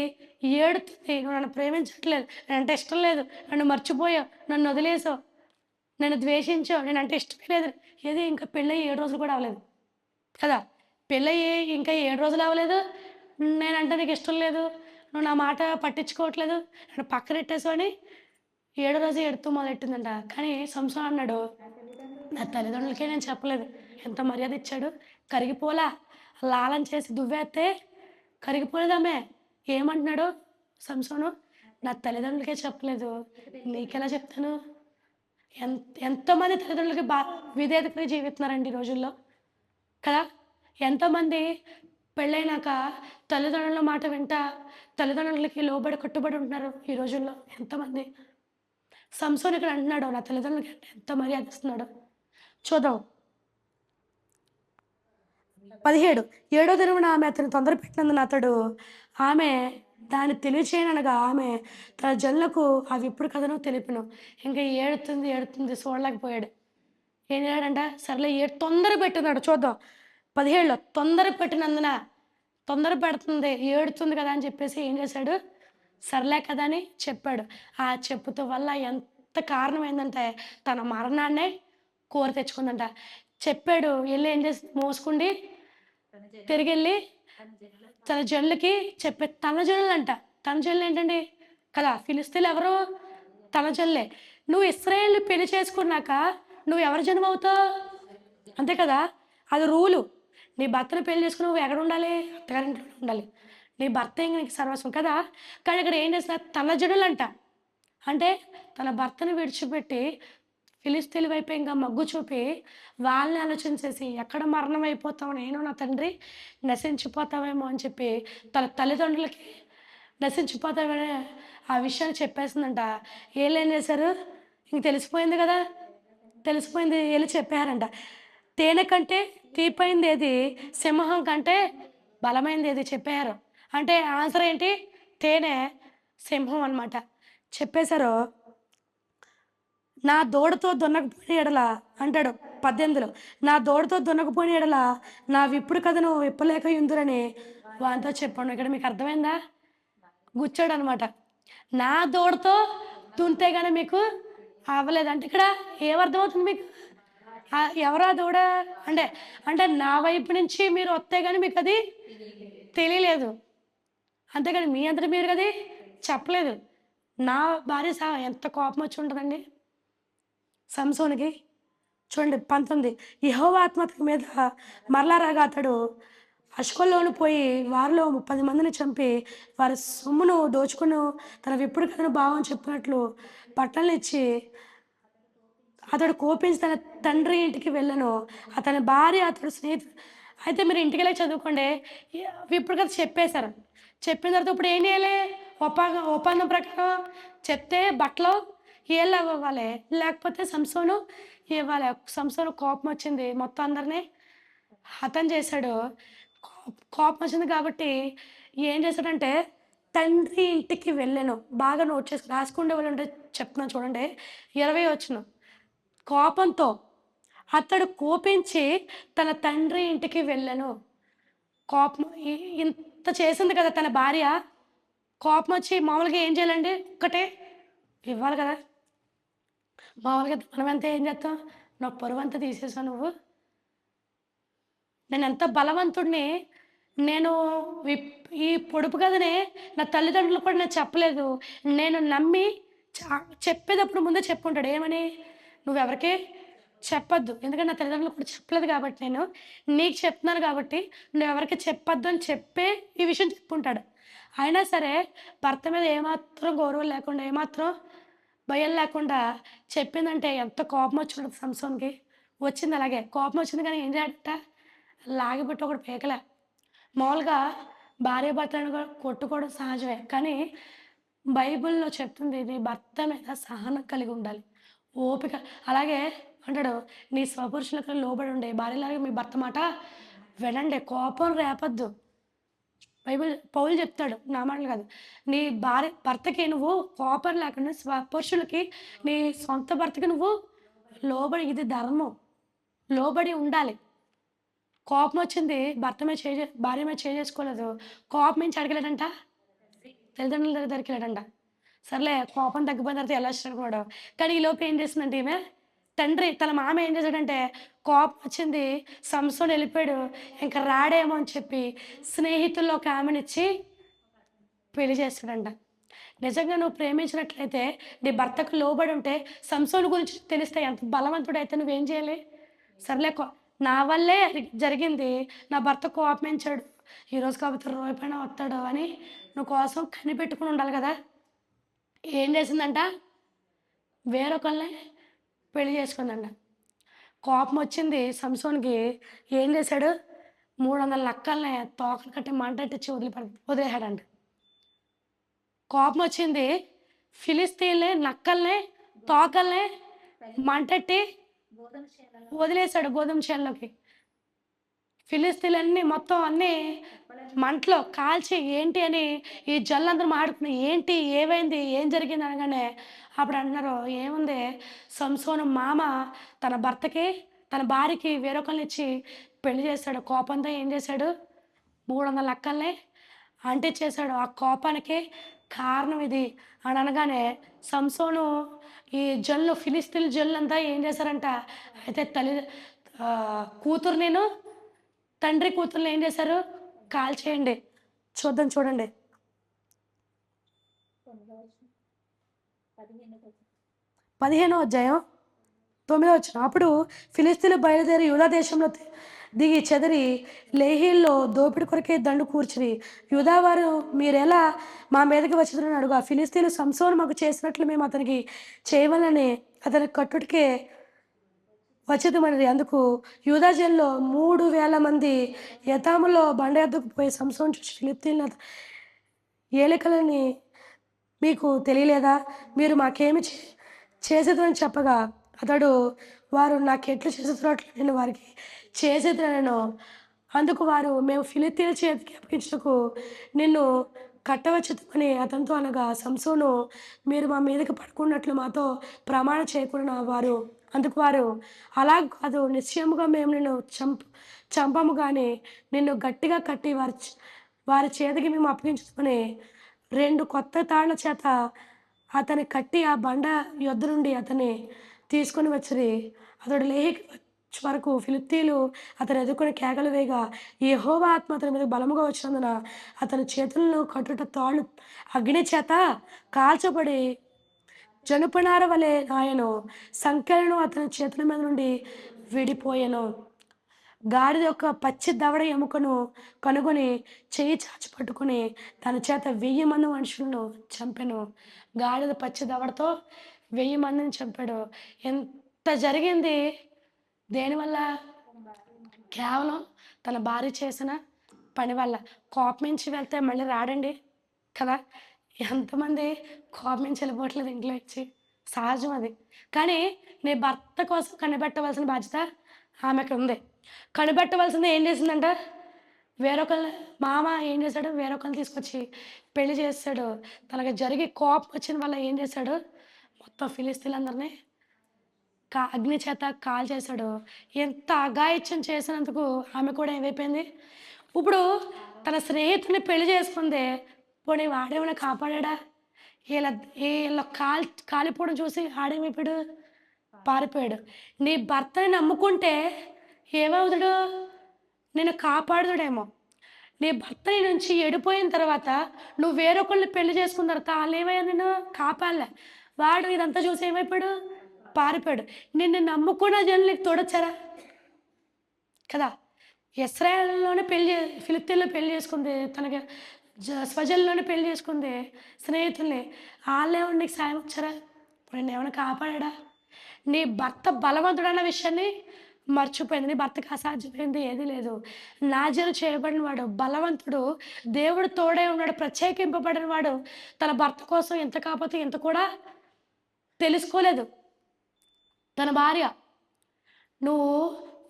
ఏడుతుంది. "నువ్వు నన్ను ప్రేమించట్లేదు. నేనంటే ఇష్టం లేదు. నన్ను మర్చిపోయావు. నన్ను వదిలేసావు. నన్ను ద్వేషించావు. నేనంటే ఇష్టమే లేదు." ఏది ఇంకా పెళ్ళయ్యి 7 రోజులు కూడా అవ్వలేదు. కదా! పెళ్ళయ్యి ఇంకా 7 రోజులు అవ్వలేదు. "నేనంటే నీకు ఇష్టం లేదు. నువ్వు నా మాట పట్టించుకోవట్లేదు, నన్ను పక్కనెట్టేసావు అని ఏడో రోజు ఏడుతూ మొదలెట్టిందంట. కానీ సంసోన్ అన్నాడు, నా తల్లిదండ్రులకే నేను చెప్పలేదు. ఎంత మర్యాద ఇచ్చాడు. కరిగిపోలా. లాలన చేసి దువ్వేస్తే కరిగిపోలేదామె. ఏమంటున్నాడు సంసోను, నా తల్లిదండ్రులకే చెప్పలేదు. నీకెలా చెప్తాను? ఎంతోమంది తల్లిదండ్రులకి విధేయతగా జీవిస్తున్నారండి ఈ రోజుల్లో కదా. ఎంతోమంది పెళ్ళైనాక తల్లిదండ్రుల మాట వింటా తల్లిదండ్రులకి లోబడి కట్టుబడి ఉంటున్నారు ఈ రోజుల్లో ఎంతమంది. సంసోన్ ఇక్కడ అంటున్నాడు, నా తల్లిదండ్రులకి ఎంత మర్యాద ఇస్తున్నాడు. చూద్దాం 17 ఏడో దినమున ఆమె అతను తొందర పెట్టినందున అతడు ఆమె దాన్ని తెలియచేయనగా ఆమె తన జనులకు ఆ విప్పుడు కథను తెలిపెను. ఇంకా ఏడుతుంది చూడలేకపోయాడు. ఏం చేయాడంట, సర్లే తొందర పెట్టున్నాడు. చూద్దాం 17లో తొందర పెట్టినందున, తొందర పెడుతుంది ఏడుతుంది కదా అని చెప్పేసి ఏం చేశాడు, సర్లే కదా అని చెప్పాడు. ఆ చెప్పుతో వల్ల ఎంత కారణమైందంటే తన మరణాన్నే కోరి తెచ్చుకుందంట. చెప్పాడు, వెళ్ళి ఏం చేసి మోసుకుండి తిరిగి వెళ్ళి తన జనులకి చెప్పే. తన జనులంట, తన జనులు ఏంటండి కదా, ఫిలిస్తీన్లు ఎవరు, తన జనులే. నువ్వు ఇశ్రాయేల్ని పెళ్లి చేసుకున్నాక నువ్వు ఎవరి జనం అవుతావు, అంతే కదా. అది రూలు. నీ భర్తను పెళ్లి చేసుకుని నువ్వు ఎక్కడ ఉండాలి, అత్తగారింట్లో ఉండాలి. నీ భర్త ఇంక నీకు సర్వస్వం కదా. కానీ ఇక్కడ ఏం చేసిన తన జనులంట, అంటే తన భర్తను విడిచిపెట్టి ఫిలిస్తీన్ల వైపు ఇంకా మగ్గు చూపి వాళ్ళని ఆలోచన చేసి ఎక్కడ మరణం అయిపోతావు, నేను నా తండ్రి నశించిపోతావేమో అని చెప్పి తన తల్లిదండ్రులకి నశించిపోతామని ఆ విషయాన్ని చెప్పేసిందంట. వీళ్ళు ఏం చేశారు, ఇంక తెలిసిపోయింది కదా, తెలిసిపోయింది వీళ్ళు చెప్పారంట. తేనె కంటే తీపైంది ఏది, సింహం కంటే బలమైంది ఏది చెప్పారు. అంటే ఆన్సర్ ఏంటి, తేనె సింహం అనమాట. చెప్పేశారు. నా దూడతో దున్నకపోయిన ఎడల అంటాడు 18లో, నా దూడతో దున్నకపోయిన ఎడల నా విప్పుడు కథను విప్పలేక ఉందురని వానితో చెప్పాను. ఇక్కడ మీకు అర్థమైందా, గుచ్చాడు అనమాట. నా దూడతో దున్తే కానీ మీకు అవ్వలేదు అంటే ఇక్కడ ఏమర్థమవుతుంది మీకు, ఎవరా దూడ అంటే, అంటే నా వైపు నుంచి మీరు వస్తే కానీ మీకు అది తెలియలేదు, అంతేగాని మీ అంతటి మీరు అది చెప్పలేదు. నా భార్య ఎంత కోపం వచ్చి ఉంటుందండి సంసోనికి. చూడండి 19, యెహోవా ఆత్మ అతని మీద మరలా రాగా అతడు అష్కొలోను పోయి వారిలో 30 మందిని చంపి వారి సొమ్మును దోచుకుని తన విప్పుడు కథను భావం చెప్పినట్లు బట్టలు ఇచ్చి అతడు కోపించి తన తండ్రి ఇంటికి వెళ్ళను. అతని భార్య అతడు స్నేహితుడు. అయితే మీరు ఇంటికి వెళ్ళి చదువుకోండి, విప్పుడు కథ చెప్పేశారు. చెప్పిన తర్వాత ఇప్పుడు ఏం చేయాలి, ఒప్పందం ప్రకారం చెప్తే బట్టలు ఏళ్ళు అవ్వాలి, లేకపోతే సంసోను ఇవ్వాలి. సంసోను కోపం వచ్చింది, మొత్తం అందరినీ హతం చేశాడు. కోపం వచ్చింది కాబట్టి ఏం చేశాడంటే తండ్రి ఇంటికి వెళ్ళాను. బాగా నోట్ చేసి రాసుకుండే వాళ్ళు ఉంటే చెప్తున్నాను చూడండి. 20 వచ్చిన కోపంతో అతడు కోపించి తన తండ్రి ఇంటికి వెళ్ళాను. కోపం ఇంత చేసింది కదా తన భార్య, కోపం వచ్చి మామూలుగా ఏం చేయాలండి, ఒక్కటే ఇవ్వాలి కదా. మామూలుగా మనమంతా ఏం చేస్తాం, నా పరువు అంతా తీసేసావు నువ్వు, నేను ఎంత బలవంతుడిని, నేను ఈ పొడుపు కదనే నా తల్లిదండ్రులు కూడా నేను చెప్పలేదు, నేను నమ్మి చెప్పేటప్పుడు ముందే చెప్పుంటాడు ఏమని, నువ్వెవరికి చెప్పొద్దు, ఎందుకంటే నా తల్లిదండ్రులు కూడా చెప్పలేదు కాబట్టి నేను నీకు చెప్తున్నాను కాబట్టి నువ్వెవరికి చెప్పొద్దు అని చెప్పే ఈ విషయం చెప్పుంటాడు. అయినా సరే భర్త మీద ఏమాత్రం గౌరవం లేకుండా, ఏమాత్రం భయం లేకుండా చెప్పిందంటే ఎంత కోపం వచ్చి ఉంటుంది సంసోన్కి. వచ్చింది అలాగే కోపం వచ్చింది, కానీ ఏం చేయాలంట, లాగిపెట్టి ఒకటి పేకలే. మామూలుగా భార్య భర్తలను కూడా కొట్టుకోవడం సహజమే, కానీ బైబిల్లో చెప్తుంది నీ భర్త మీద సహనం కలిగి ఉండాలి, ఓపిక. అలాగే అంటాడు, నీ స్వపురుషులకు లోబడి ఉండే భార్యలాగా మీ భర్త మాట వినండి, కోపం రేపద్దు. బైబిల్ పౌలు చెప్తాడు, నా మాటలు కాదు. నీ భర్తకి నువ్వు కోపం లేకుండా స్వపురుషులకి, నీ సొంత భర్తకి నువ్వు లోబడి, ఇది ధర్మం, లోబడి ఉండాలి. కోపం వచ్చింది భర్త మీద భార్య మీద చేసుకోలేదు, కోపం నుంచి అడగలేడంట, తల్లిదండ్రుల దగ్గరికి వెళ్ళాడంట. సర్లే కోపం తగ్గిపోయిన తర్వాత ఎలా అనుకున్నాడు, కానీ ఈ లోపు ఏం చేసిందంటే ఈమె తండ్రి తన మామ ఏం చేశాడంటే కోపం వచ్చింది, సంసోను వెళ్ళిపోయాడు, ఇంకా రాడేమో అని చెప్పి స్నేహితుల్లో ఒక ఆమెనిచ్చి పెళ్లి చేస్తాడంట. నిజంగా నువ్వు ప్రేమించినట్లయితే, నీ భర్తకు లోబడి ఉంటే, సంసోను గురించి తెలిస్తే ఎంత బలవంతుడైతే నువ్వేం చేయాలి? సర్లే నా వల్లే జరిగింది. నా భర్త కోపగించాడు. ఈరోజు కాకపోతే రేపైనా వస్తాడు అని నువ్వు కోసం కనిపెట్టుకొని ఉండాలి కదా! ఏం చేసిందంట? వేరొకళ్ళని పెళ్లి చేసుకుందంట. కోపమొచ్చింది సంసోన్‌కి. ఏం చేశాడు? 300 నక్కల్ని తోకలు కట్టి మంటెట్టిచ్చి వదిలేసాడంట. కోపమొచ్చింది. ఫిలిష్తీయుల్ని, నక్కల్ని, తోకల్ని మంటెట్టి గోధుమ చేలలో వదిలేసాడు గోధుమ చేనులోకి. ఫిలిష్తీయులన్నీ మొత్తం అన్నీ మంటలో కాల్చి ఏంటి అని ఈ జనులందరూ మాట్లాడుకున్నారు. ఏంటి? ఏమైంది? ఏం జరిగింది? అనగానే అప్పుడు అంటున్నారు, ఏముంది సంసోను మామ తన భర్తకి, తన భార్యకి వేరొకళ్ళనిచ్చి పెళ్లి చేశాడు. కోపంతో ఏం చేశాడు? 300 నక్కల్ని అంటించేశాడు. ఆ కోపానికి కారణం ఇది అని అనగానే సంసోను ఈ జనులు ఫిలిష్తీయుల జనులంతా ఏం చేశారంట, అయితే కూతురు తండ్రి కూతుర్ని ఏం చేశారు? కాల్చేయండి. చూద్దాం చూడండి. 15వ అధ్యాయం 9వ వచనం. అప్పుడు ఫిలిష్తీయులు బయలుదేరి యూదా దేశంలో దిగి చెదిరి లేహీల్లో దోపిడి కొరకే దండు కూర్చుని యూదా వారు మీరెలా మా మీదకి వచ్చిందని అడుగు. ఆ ఫిలిష్తీయులు సంసోను మాకు చేసినట్లు మేము అతనికి చేయవలని అతని కట్టుడికే వచ్చితమన్నది. అందుకు యూదా జనులో 3000 మంది యతాములో బండ ఎద్దుకు పోయి సంసోను చూసి ఫిలిష్తీయుల ఏలికలని మీకు తెలియలేదా? మీరు మాకేమి చేసేదని చెప్పగా అతడు వారు నాకెట్లు చేసేతున్నట్లు నేను వారికి చేసేదనను. అందుకు వారు మేము ఫిలిష్తీయుల చేతికి అప్పగించుటకు నిన్ను కట్టవచ్చుమని అతనితో అనగా సంసోను మీరు మా మీదకి పడుకున్నట్లు మాతో ప్రమాణం చేయకుండా వారు. అందుకు వారు అలా కాదు, నిశ్చయముగా మేము నిన్ను చంపము కానీ నిన్ను గట్టిగా కట్టి వారి చేతికి మేము అప్పగించుకొని 2 కొత్త తాళ్ల చేత అతని కట్టి ఆ బండ యొద్ద నుండి అతన్ని తీసుకొని వచ్చిరి. అతడు లేహికి వచ్చే వరకు ఫిలిష్తీయులు అతను ఎదుర్కొని కేకలు వేయగా యెహోవా ఆత్మ అతని మీద బలముగా వచ్చినందున అతని చేతులను కట్టుట తాళ్ళు అగ్ని చేత కాల్చబడి జనపనార వలె ఆయను సంఖ్యలను అతని చేతుల మీద నుండి విడిపోయాను. గాడిద యొక్క పచ్చి దవడ ఎముకను కనుగొని చెయ్యి చాచి పట్టుకుని తన చేత 1000 మంది మనుషులను చంపెను. గాడిద పచ్చి దవడతో 1000 మందిని చంపాడు. ఎంత జరిగింది దేనివల్ల? కేవలం తన భార్య చేసిన పని వల్ల. కోపమించి వెళ్తే మళ్ళీ రాడండి కదా! ఎంతమంది కోపమించి వెళ్ళిపోవట్లేదు ఇంట్లో ఇచ్చి, సహజం అది. కానీ నీ భర్త కోసం కనిపెట్టవలసిన బాధ్యత ఆమెకు ఉంది. కనిపెట్టవలసింది ఏం చేసిందంట? వేరొకళ్ళని మామ ఏం చేశాడు? వేరొకరిని తీసుకొచ్చి పెళ్లి చేస్తాడు. తనకి జరిగి కోపం వచ్చిన వల్ల ఏం చేశాడు? మొత్తం ఫిలిష్తీయులందరినీ అగ్ని చేత కాల్చేశాడు. ఎంత అఘాయిత్యం చేసినందుకు ఆమె కూడా ఏమైపోయింది? ఇప్పుడు తన స్నేహితుడిని పెళ్లి చేసుకుంది. పోనీ వాడేమైనా కాపాడా? వీళ్ళ కాలిపోవడం చూసి ఆడేమైపోయాడు? పారిపోయాడు. నీ భర్తని నమ్ముకుంటే ఏమవుతాడు? నేను కాపాడుతాడేమో. నీ భర్త నీ నుంచి ఎడిపోయిన తర్వాత నువ్వు వేరొకళ్ళని పెళ్లి చేసుకున్న తర్వాత వాళ్ళు ఏమయ్యారు? నిన్ను కాపాడలే. వాడు ఇదంతా చూసి ఏమైపోయాడు? పారిపోయాడు. నిన్ను నమ్ముకున్న జనులు నీకు తోడొచ్చారా? కదా! ఇశ్రాయేలులోనే ఫిలిష్తీయుల్లో పెళ్లి చేసుకుంది. తనకి స్వజనుల్లోనే పెళ్లి చేసుకుంది స్నేహితుల్ని. వాళ్ళేమన్నా నీకు సాయం వచ్చారా? నిన్ను ఏమైనా కాపాడా? నీ భర్త బలవంతుడన్న విషయాన్ని మర్చిపోయింది. నీ భర్తకి అసాధ్యమైంది ఏదీ లేదు. నాజీరు చేయబడిన వాడు బలవంతుడు, దేవుడు తోడే ఉన్నాడు, ప్రత్యేకింపబడిన వాడు తన భర్త కోసం ఎంత కాకపోతే ఎంత కూడా తెలుసుకోలేదు తన భార్య. నువ్వు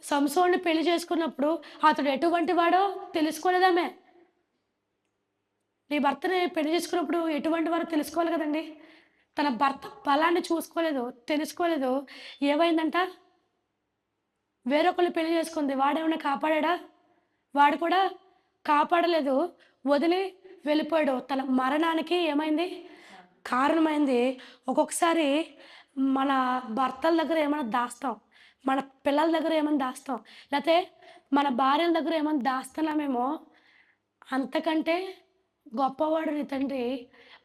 సంసోన్ని పెళ్లి చేసుకున్నప్పుడు అతడు ఎటువంటి వాడో తెలుసుకోలేదామె. నీ భర్తని పెళ్లి చేసుకున్నప్పుడు ఎటువంటి వారో తెలుసుకోవాలి కదండి. తన భర్త బలాన్ని చూసుకోలేదు, తెలుసుకోలేదు. ఏమైందంట? వేరొకళ్ళు పెళ్లి చేసుకుంది. వాడేమైనా కాపాడా? వాడు కూడా కాపాడలేదు. వదిలి వెళ్ళిపోయాడు. తన మరణానికి ఏమైంది? కారణమైంది. ఒక్కొక్కసారి మన భర్తల దగ్గర ఏమైనా దాస్తాం, మన పిల్లల దగ్గర ఏమైనా దాస్తాం, లేకపోతే మన భార్యల దగ్గర ఏమైనా దాస్తున్నామేమో. అంతకంటే గొప్పవాడు నీ తండ్రి,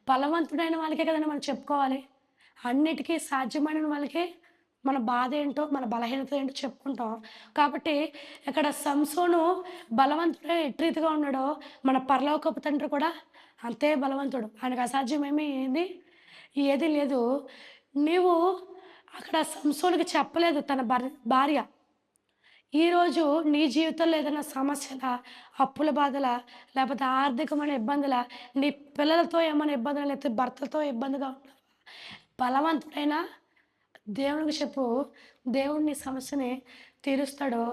బలవంతుడైన వాళ్ళకే కదండీ మనం చెప్పుకోవాలి. అన్నిటికీ సాధ్యమైన వాళ్ళకే మన బాధ ఏంటో, మన బలహీనత ఏంటో చెప్పుకుంటాం. కాబట్టి ఇక్కడ సంసోను బలవంతుడు ఎట్టి రీతిగా ఉన్నాడో, మన పరలోకపు తండ్రి కూడా అంతే బలవంతుడు. ఆయనకు అసాధ్యమేమీ ఏది లేదు. నీవు అక్కడ సంసోనుకి చెప్పలేదు తన భార్య. ఈరోజు నీ జీవితంలో ఏదైనా సమస్యల, అప్పుల బాధల, లేకపోతే ఆర్థికమైన ఇబ్బందుల, నీ పిల్లలతో ఏమైనా ఇబ్బందులు, లేకపోతే భర్తతో ఇబ్బందిగా ఉన్నావా? బలవంతుడైన దేవునికి చెప్పు. దేవుడు నీ సమస్యని తీరుస్తాడు.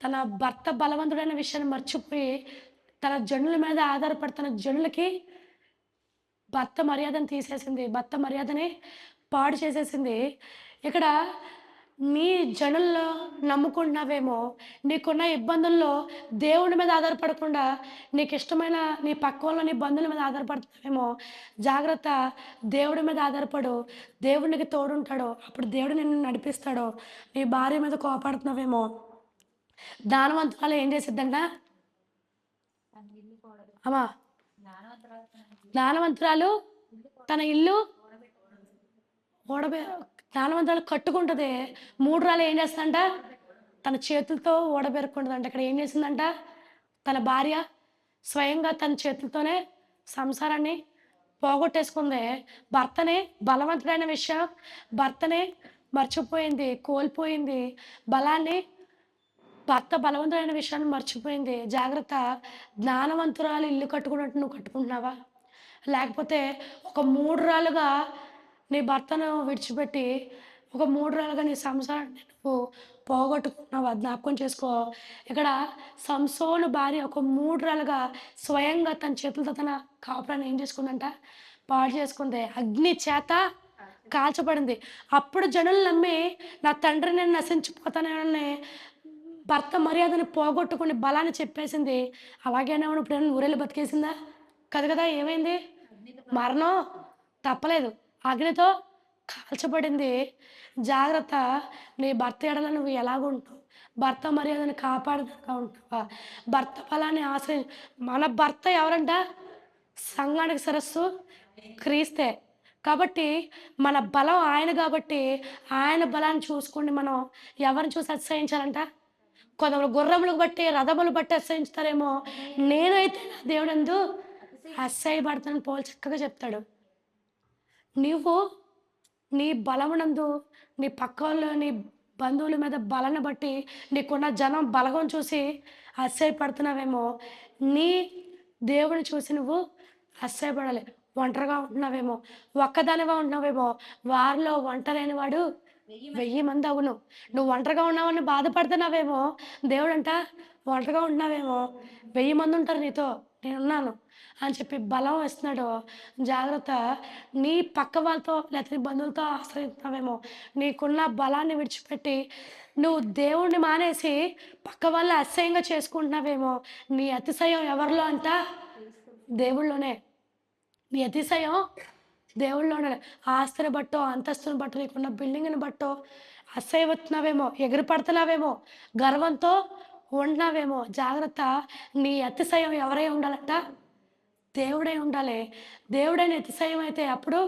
తన భర్త బలవంతుడైన విషయాన్ని మర్చిపోయి, తన జనుల మీద ఆధారపడుతున్న జనులకి భర్త మర్యాదను తీసేసింది. భర్త మర్యాదని పాడు చేసేసింది. ఇక్కడ నీ జనుల్లో నమ్ముకుంటున్నావేమో, నీకున్న ఇబ్బందుల్లో దేవుడి మీద ఆధారపడకుండా, నీకిష్టమైన నీ పక్కోళ్ళ, నీ బంధువుల మీద ఆధారపడుతున్నావేమో, జాగ్రత్త. దేవుడి మీద ఆధారపడు. దేవుడు నీకు తోడుంటాడు. అప్పుడు దేవుడు నిన్ను నడిపిస్తాడు. నీ భార్య మీద కోపడుతున్నావేమో, దానవంతురాలు ఏం చేసిద్దంట? తన ఇల్లు కూడదు. అమ్మా, జ్ఞానవంతురాలు తన దానవంతురాలు తన ఇల్లు ఓడబెట్టుకోవడం. జ్ఞానవంతురాలు కట్టుకుంటది. 3 రాళ్ళు ఏం చేస్తుందంట? తన చేతులతో ఓడబెరుక్కుంటదంట. ఇక్కడ ఏం చేసిందంట? తన భార్య స్వయంగా తన చేతులతోనే సంసారాన్ని పోగొట్టేసుకుంది. భర్తని బలవంతుడైన విషయం భర్తని మర్చిపోయింది, కోల్పోయింది. బలాన్ని భర్త బలవంతుడైన విషయాన్ని మర్చిపోయింది. జాగ్రత్త. జ్ఞానవంతురాలు ఇల్లు కట్టుకున్నట్టు నువ్వు కట్టుకుంటున్నావా? లేకపోతే ఒక 3 రాళ్ళుగా నీ భర్తను విడిచిపెట్టి, ఒక 3 రాళ్ళుగా నీ సంసారాన్ని నువ్వు పోగొట్టుకున్నావా? జ్ఞాపకం చేసుకో. ఇక్కడ సంసోను భార్య ఒక 3 రాళ్ళుగా స్వయంగా తన చేతులతో తన కాపురాన్ని ఏం చేసుకుందంట? పాడు చేసుకుంది. అగ్ని చేత కాల్చబడింది. అప్పుడు జనులు నమ్మి, నా తండ్రి నేను నశించిపోతానని భర్త మర్యాదని పోగొట్టుకుని బలాన్ని చెప్పేసింది. అలాగేనే ఇప్పుడు నూరేళ్ళు బతికేసిందా? కాదు కదా. ఏమైంది? మరణం తప్పలేదు. అగ్నితో కాల్చబడింది. జాగ్రత్త. నీ భర్త ఎడల నువ్వు ఎలాగుంటావు? భర్త మర్యాదను కాపాడుతూ ఉంటావా? భర్త బలాన్ని మన భర్త ఎవరంట? సంఘానికి శిరస్సు క్రీస్తే. కాబట్టి మన బలం ఆయన కాబట్టి, ఆయన బలాన్ని చూసుకొని మనం ఎవరిని చూసి అతిశయించాలంట? కొందరు గుర్రములకు బట్టి, రథములు బట్టి అతిశయించుతారేమో, నేనైతే నా దేవుడందు అతిశయపడతానని పౌలు చక్కగా చెప్తాడు. నువ్వు నీ బలమునందు, నీ పక్కోళ్ళు, నీ బంధువుల మీద బలాన్ని బట్టి, నీకున్న జనం బలగం చూసి అతిశయపడుతున్నావేమో, నీ దేవుని చూసి నువ్వు అతిశయపడాలి. ఒంటరిగా ఉంటున్నావేమో, ఒక్కదానిగా ఉంటున్నావేమో, వారిలో ఒంటరైన వాడు 1000 మంది అవును. నువ్వు ఒంటరిగా ఉన్నావని బాధపడుతున్నావేమో, దేవుడంట ఒంటరిగా ఉంటున్నావేమో, 1000 మంది ఉంటారు నీతో, నేనున్నాను అని చెప్పి బలం ఇస్తున్నాడు. జాగ్రత్త. నీ పక్క వాళ్ళతో లేకపోతే బంధువులతో ఆశ్రయిస్తున్నావేమో, నీకున్న బలాన్ని విడిచిపెట్టి నువ్వు దేవుణ్ణి మానేసి పక్క వాళ్ళని అతిశయంగా చేసుకుంటున్నావేమో, నీ అతిశయం ఎవరిలో అంట? దేవుళ్ళలోనే. నీ అతిశయం దేవుళ్ళలోనే. ఆస్తిని బట్టో, అంతస్తుని బట్టో, నీకున్న బిల్డింగ్ని బట్టో అసహ్యవుతున్నావేమో, ఎగిరిపడుతున్నావేమో, గర్వంతో ఉంటున్నావేమో. జాగ్రత్త. నీ అతిశయం ఎవరై ఉండాలంట? దేవుడై ఉండాలి. దేవుడైన అతిశయం అయితే అప్పుడు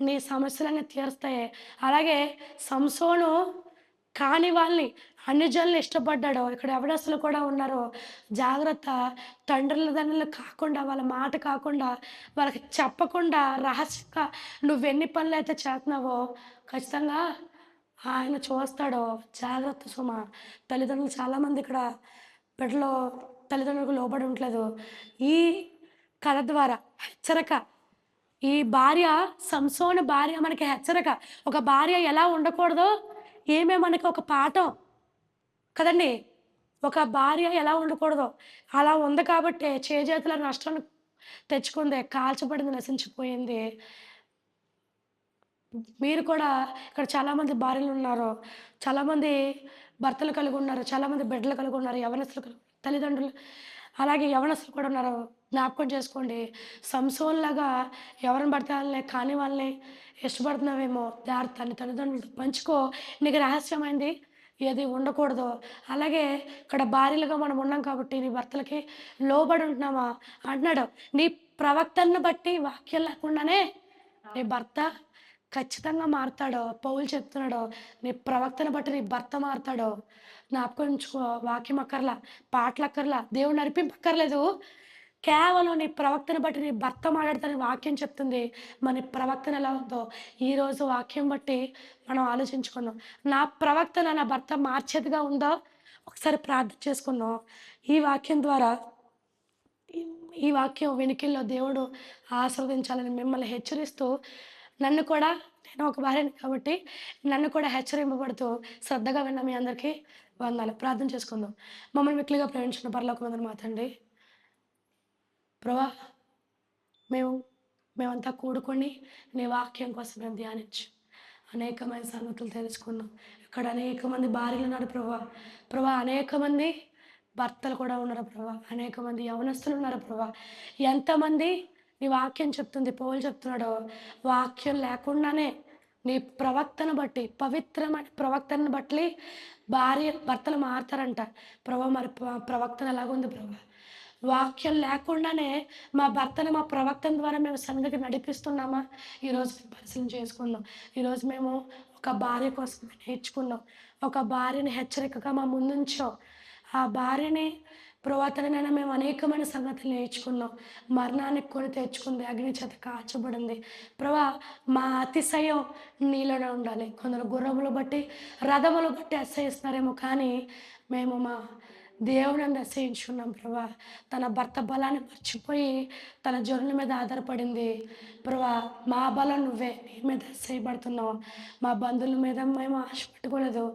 నీ సమస్యలన్నీ తీరుస్తాయి. అలాగే సంసోను కాని వాళ్ళని, అన్ని జనులు ఇష్టపడ్డాడు. ఇక్కడ యవనస్తులు కూడా ఉన్నారు. జాగ్రత్త. తండ్రుల కాకుండా, వాళ్ళ మాట కాకుండా, వాళ్ళకి చెప్పకుండా రహస్యంగా నువ్వెన్ని పనులైతే చేస్తున్నావో ఖచ్చితంగా ఆయన చూస్తాడు. జాగ్రత్త సుమ. తల్లిదండ్రులు చాలామంది ఇక్కడ బిడ్డలు తల్లిదండ్రులకు లోబడి ఉండలేదు. ఈ కథ ద్వారా హెచ్చరిక. ఈ భార్య, సంసోను భార్య మనకి హెచ్చరిక. ఒక భార్య ఎలా ఉండకూడదో ఈమె మనకి ఒక పాఠం కదండి. ఒక భార్య ఎలా ఉండకూడదో అలా ఉంది కాబట్టి చేజేతుల నష్టాన్ని తెచ్చుకుంది, కాల్చబడింది, నశించిపోయింది. మీరు కూడా ఇక్కడ చాలామంది భార్యలు ఉన్నారు, చాలామంది భర్తలు కలిగి ఉన్నారు, చాలామంది బిడ్డలు కలిగి ఉన్నారు, యవనస్తులు కలిగి తల్లిదండ్రులు, అలాగే యవనస్తులు కూడా ఉన్నారు. జ్ఞాపకం చేసుకోండి. సంసోన్లాగా ఎవరిని పడితే వాళ్ళని కాని వాళ్ళని ఇష్టపడుతున్నావేమో, జాగ్రత్త. నీ తల్లిదండ్రులతో పంచుకో. నీకు రహస్యమైంది ఏది ఉండకూడదు. అలాగే ఇక్కడ భార్యలుగా మనం ఉన్నాం కాబట్టి నీ భర్తలకి లోబడి ఉంటున్నామా అంటున్నాడు. నీ ప్రవక్తను బట్టి వాక్యం లేకుండానే నీ భర్త ఖచ్చితంగా మారతాడో. పౌలు చెప్తున్నాడు, నీ ప్రవక్తను బట్టి నీ భర్త మారతాడో. జ్ఞాపకం ఉంచుకో. వాక్యం అక్కర్లా, పాటలు అక్కర్లా, దేవుడు నడిపింపక్కర్లేదు. కేవలం నీ ప్రవక్తను బట్టి నీ భర్త మాట్లాడతానని వాక్యం చెప్తుంది. మరి నీ ప్రవర్తన ఎలా ఉందో ఈరోజు వాక్యం బట్టి మనం ఆలోచించుకుందాం. నా ప్రవర్తన నా భర్త మార్చేదిగా ఉందో ఒకసారి ప్రార్థన చేసుకుందాం. ఈ వాక్యం ద్వారా ఈ వాక్యం వెనుకల్లో దేవుడు ఆశీర్వదించాలని మిమ్మల్ని హెచ్చరిస్తూ, నన్ను కూడా, నేను ఒక భార్యని కాబట్టి నన్ను కూడా హెచ్చరింపబడుతూ శ్రద్ధగా విన్న మీ అందరికీ వందనాలు. ప్రార్థన చేసుకుందాం. మమ్మల్ని మిక్కిలిగా ప్రేమించిన పరలోకమందున మా తండ్రి, ప్రభా మేము మేమంతా కూడుకొని నీ వాక్యం కోసం మేము ధ్యానించు అనేకమైన సంగతులు తెలుసుకున్నాం. ఇక్కడ అనేక మంది భార్యలు ఉన్నారు ప్రభా, అనేక మంది భర్తలు కూడా ఉన్నారు ప్రభా, అనేక మంది యవనస్తులు ఉన్నారు ప్రభా. ఎంతమంది నీ వాక్యం చెప్తుంది, పౌలు చెప్తున్నాడో, వాక్యం లేకుండానే నీ ప్రవక్తను బట్టి, పవిత్రమైన ప్రవక్తను బట్టి భర్తలు మారుతారంట ప్రభా. మరి ప్రవక్తన ఎలాగుంది ప్రభా? వాక్యం లేకుండానే మా భర్తను మా ప్రవక్తన ద్వారా మేము సన్నిధికి నడిపిస్తున్నామా? ఈరోజు పరిశీలన చేసుకుందాం. ఈరోజు మేము ఒక భార్య కోసం నేర్చుకున్నాం. ఒక భార్యని హెచ్చరికగా మా ముందుంచాం. ఆ భార్యని పురాతనైనా మేము అనేకమైన సంగతులు నేర్చుకున్నాం. మరణానికి కొని తెచ్చుకుంది, అగ్ని చేత కాల్చబడింది ప్రభా. మా అతిశయం నీలోనే ఉండాలి. కొందరు గుర్రములు బట్టి, రథములు బట్టి అతిశయిస్తున్నారేమో, కానీ మేము మా దేవుని అసహించుకున్నాం ప్రభా. తన భర్త బలాన్ని మర్చిపోయి తన జొర్రుల మీద ఆధారపడింది ప్రభా. మా బలం నువ్వే, నీ మీద అసహ్యపడుతున్నావు. మా బంధువుల మీద మేము ఆశ పెట్టుకోలేదు,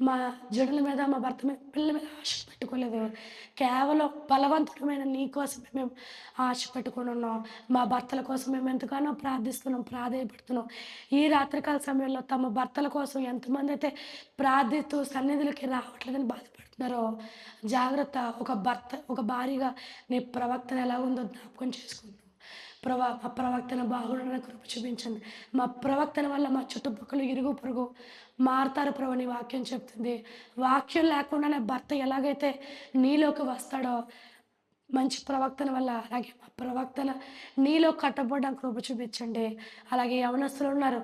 మా జడుల మీద, మా భర్త మీద, పిల్లల మీద ఆశ పెట్టుకోలేదు. కేవలం బలవంతుడమైన నీ కోసమే మేము ఆశ పెట్టుకుని ఉన్నాం. మా భర్తల కోసం మేము ఎంతగానో ప్రార్థిస్తున్నాం, ప్రాధేయపడుతున్నాం. ఈ రాత్రికాల సమయంలో తమ భర్తల కోసం ఎంతమంది అయితే ప్రార్థిస్తూ సన్నిధులకి రావట్లేదని బాధపడుతున్నారో జాగ్రత్త. ఒక భార్యగా నీ ప్రవక్తన ఎలా ఉందో జ్ఞాపకం చేసుకుంటూ ప్రభా, మా ప్రవక్తన బాగుండడానికి కృప చూపించండి. మా ప్రవక్తన వల్ల మా చుట్టుపక్కల ఇరుగు పొరుగు మారుతారు ప్రభు. నీ వాక్యం చెప్తుంది, వాక్యం లేకుండానే భర్త ఎలాగైతే నీలోకి వస్తాడో మంచి ప్రవక్తన వల్ల, అలాగే మా ప్రవక్తన నీలో కట్టబడడానికి కృప చూపించండి. అలాగే యవనస్తులు ఉన్నారు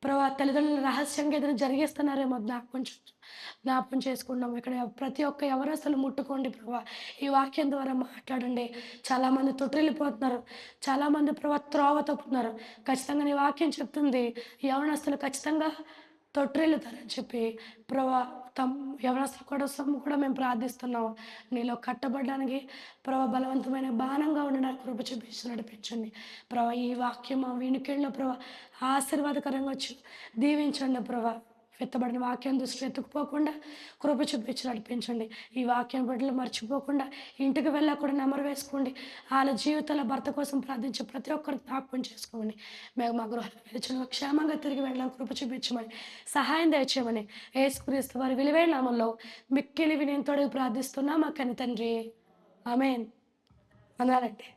ప్రభా, తల్లిదండ్రులు రహస్యంగా ఏదైనా జరిగిస్తున్నారేమో జ్ఞాపకం చేసుకున్నాం. ఇక్కడ ప్రతి ఒక్క యవనస్తులు ముట్టుకోండి ప్రభా. ఈ వాక్యం ద్వారా మాట్లాడండి. చాలామంది తొట్టిల్లిపోతున్నారు, చాలామంది ప్రభా త్రోవ తప్పుతున్నారు. ఖచ్చితంగా నీ వాక్యం చెప్తుంది యవనస్తులు ఖచ్చితంగా తొట్టిల్లుతారని చెప్పి ప్రభా. యవనస్తుల కోసం కూడా మేము ప్రార్థిస్తున్నాం. నీలో కట్టబడడానికి ప్రభా బలవంతమైన బాణంగా ఉండడానికి కృప చూపించి నడిపించండి ప్రభా. ఈ వాక్యం మా వెనుకల్లో ప్రభా ఆశీర్వాదకరంగా వచ్చి దీవించండి ప్రభా. విత్తబడిన వాక్యం దృష్టి ఎత్తుకుపోకుండా కృప చూపించి నడిపించండి. ఈ వాక్యం బిడ్డలు మర్చిపోకుండా ఇంటికి వెళ్ళకుండా నెమరు వేసుకోండి. వాళ్ళ జీవితాల భర్త కోసం ప్రార్థించి ప్రతి ఒక్కరు జ్ఞాపకం చేసుకోండి. మేము మా గృహాలు వెలిచిన క్షేమంగా తిరిగి వెళ్ళడం కృప చూపించమని, సహాయం దయచేయమని యేసుక్రీస్తు వారి విలువైన నామంలో మిక్కిలి వినయంతోడు ప్రార్థిస్తున్నాం మా కన్న తండ్రి. ఆమేన్. అన్నారంటే